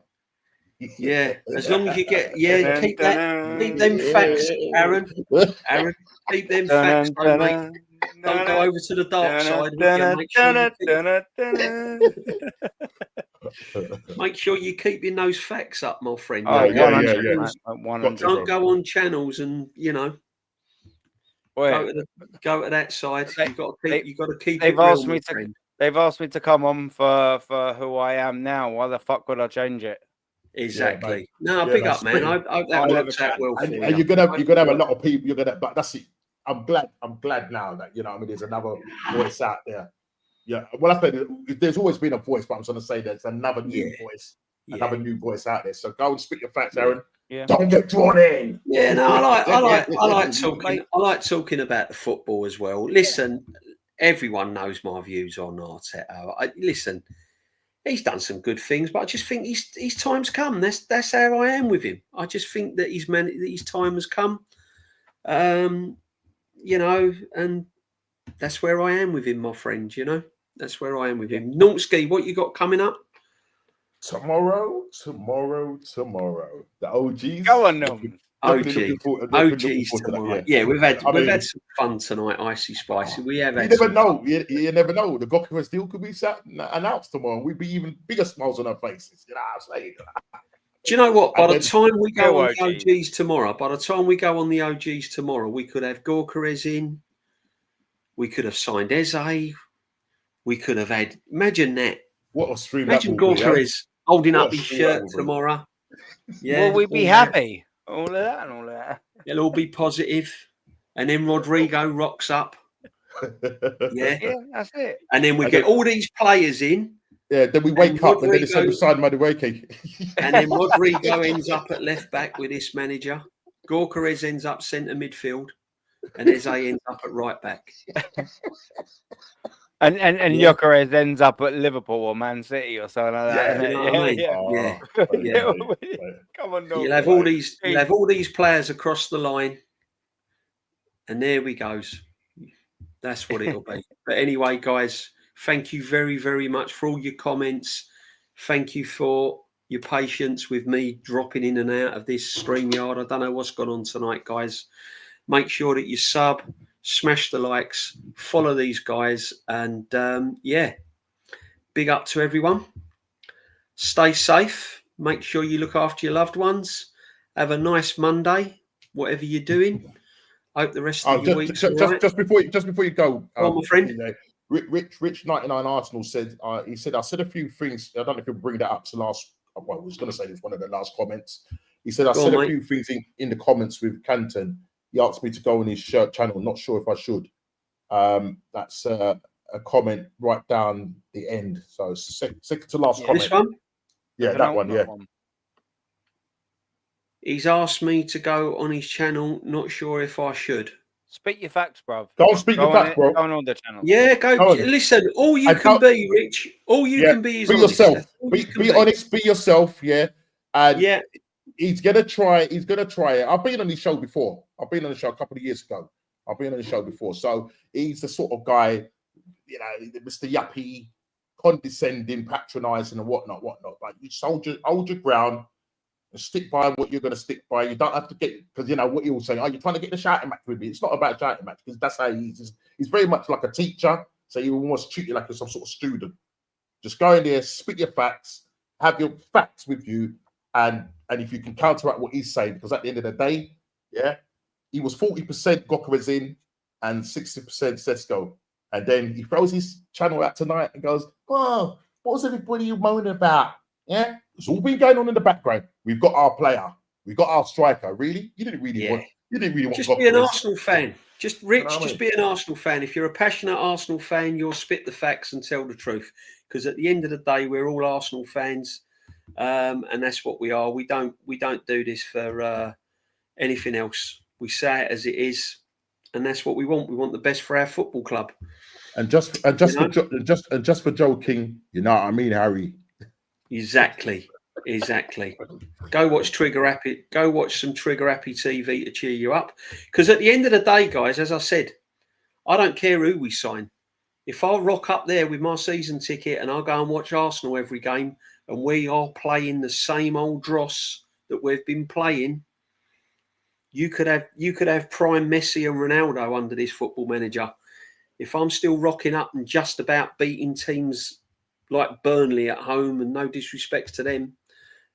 Yeah, as long as you get keep them facts, Aaron. Keep them facts, mate. Don't go over to the dark side. Make sure you're keeping those facts up, my friend. Don't go on channels and go to that side. You got to keep. They've asked me to. They've asked me to come on for who I am now. Why the fuck would I change it? Exactly. Big up, man. I hope that works out well for you. And you're gonna have a lot of people. But that's it. I'm glad now that there's another voice out there. Yeah. Well, I said there's always been a voice, but I'm trying to say there's another new voice, another new voice out there. So go and spit your facts, Aaron. Yeah. Don't get drawn in. Yeah. No, I like talking. I like talking about the football as well. Listen, everyone knows my views on Arteta. Listen. He's done some good things, but I just think his time's come. That's how I am with him. I just think that his time has come. And that's where I am with him, my friend. That's where I am with him. Nortsky, what you got coming up? Tomorrow. The OGs. Go on, no. OGs tomorrow. Yeah, we've had some fun tonight, icy spicy. We have had. You never know. The Gyokeres deal could be announced tomorrow. We'd be even bigger smiles on our faces. You know what I'm saying? Do you know what? By the time we go on the OGs tomorrow, we could have Gyokeres in. We could have signed Eze. We could have had. Imagine that. What a stream! Imagine Gyokeres holding up his shirt tomorrow. Yeah, will we be happy? All of that. It'll all be positive. And then Rodrigo rocks up. Yeah, that's it. And then we get all these players in. Yeah, then we wake up and then it's beside Managerial. And then Rodrigo ends up at left back with this manager. Gyokeres ends up centre midfield. And Eze ends up at right back. And Gyokeres ends up at Liverpool or Man City or something like that. Yeah. Come on, you'll have all these players across the line, and there we goes. That's what it'll be. But anyway, guys, thank you very, very much for all your comments. Thank you for your patience with me dropping in and out of this StreamYard. I don't know what's gone on tonight, guys. Make sure that you sub. Smash the likes, follow these guys, and big up to everyone. Stay safe. Make sure you look after your loved ones. Have a nice Monday, whatever you're doing. Hope the rest of your week. Just before you go, my friend. Rich 99 Arsenal said I said a few things. I don't know if you'll bring that up to last. Well, I was going to say this one of the last comments. He said I said a few things in the comments with Canton. He asked me to go on his channel. Not sure if I should. That's a comment right down the end. So second to last comment. This one? Yeah, that one. Yeah. He's asked me to go on his channel. Not sure if I should. Speak your facts, bruv. Don't speak your facts, bro. Go on the channel. Yeah, go. Listen, all you can be, Rich. All you can be is be honest. yourself. Be honest. Be yourself. Yeah. And yeah, he's gonna try. He's gonna try it. I've been on his show before. I've been on the show a couple of years ago. I've been on the show before. So he's the sort of guy, you know, Mr. Yuppie, condescending, patronizing, and whatnot. But you hold your ground and stick by what you're going to stick by. You don't have to get, because you know what he will say. Oh, you're trying to get the shouting match with me. It's not about shouting match, because that's how he is. He's very much like a teacher, so he will almost treat you like you're some sort of student. Just go in there, spit your facts, have your facts with you, and if you can counteract what he's saying, because at the end of the day, yeah, he was 40% Gyokeres in and 60% Sesko. And then he throws his channel out tonight and goes, oh, what was everybody moaning about? Yeah, it's all been going on in the background. We've got our player, we've got our striker. Really, you didn't really want. You didn't really want. Just be an Arsenal fan. Just Rich. You know just be an Arsenal fan. If you're a passionate Arsenal fan, you'll spit the facts and tell the truth. Because at the end of the day, we're all Arsenal fans, and that's what we are. We don't do this for anything else. We say it as it is, and that's what we want. We want the best for our football club. And just for joking, you know what I mean, Harry. Exactly. Go watch Trigger Happy. Go watch some Trigger Happy TV to cheer you up. Because at the end of the day, guys, as I said, I don't care who we sign. If I rock up there with my season ticket and I go and watch Arsenal every game, and we are playing the same old dross that we've been playing, you could have prime Messi and Ronaldo under this football manager. If I'm still rocking up and just about beating teams like Burnley at home, and no disrespect to them,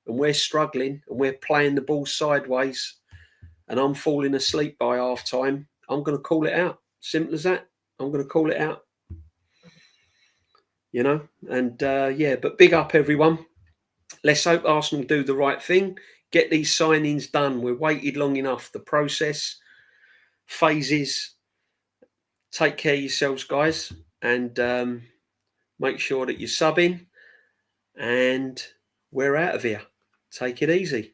and we're struggling and we're playing the ball sideways and I'm falling asleep by half time, I'm going to call it out. Simple as that. I'm going to call it out. You know, and but big up everyone. Let's hope Arsenal do the right thing. Get these signings done. We've waited long enough. The process, phases. Take care of yourselves, guys, and make sure that you're subbing, and we're out of here. Take it easy.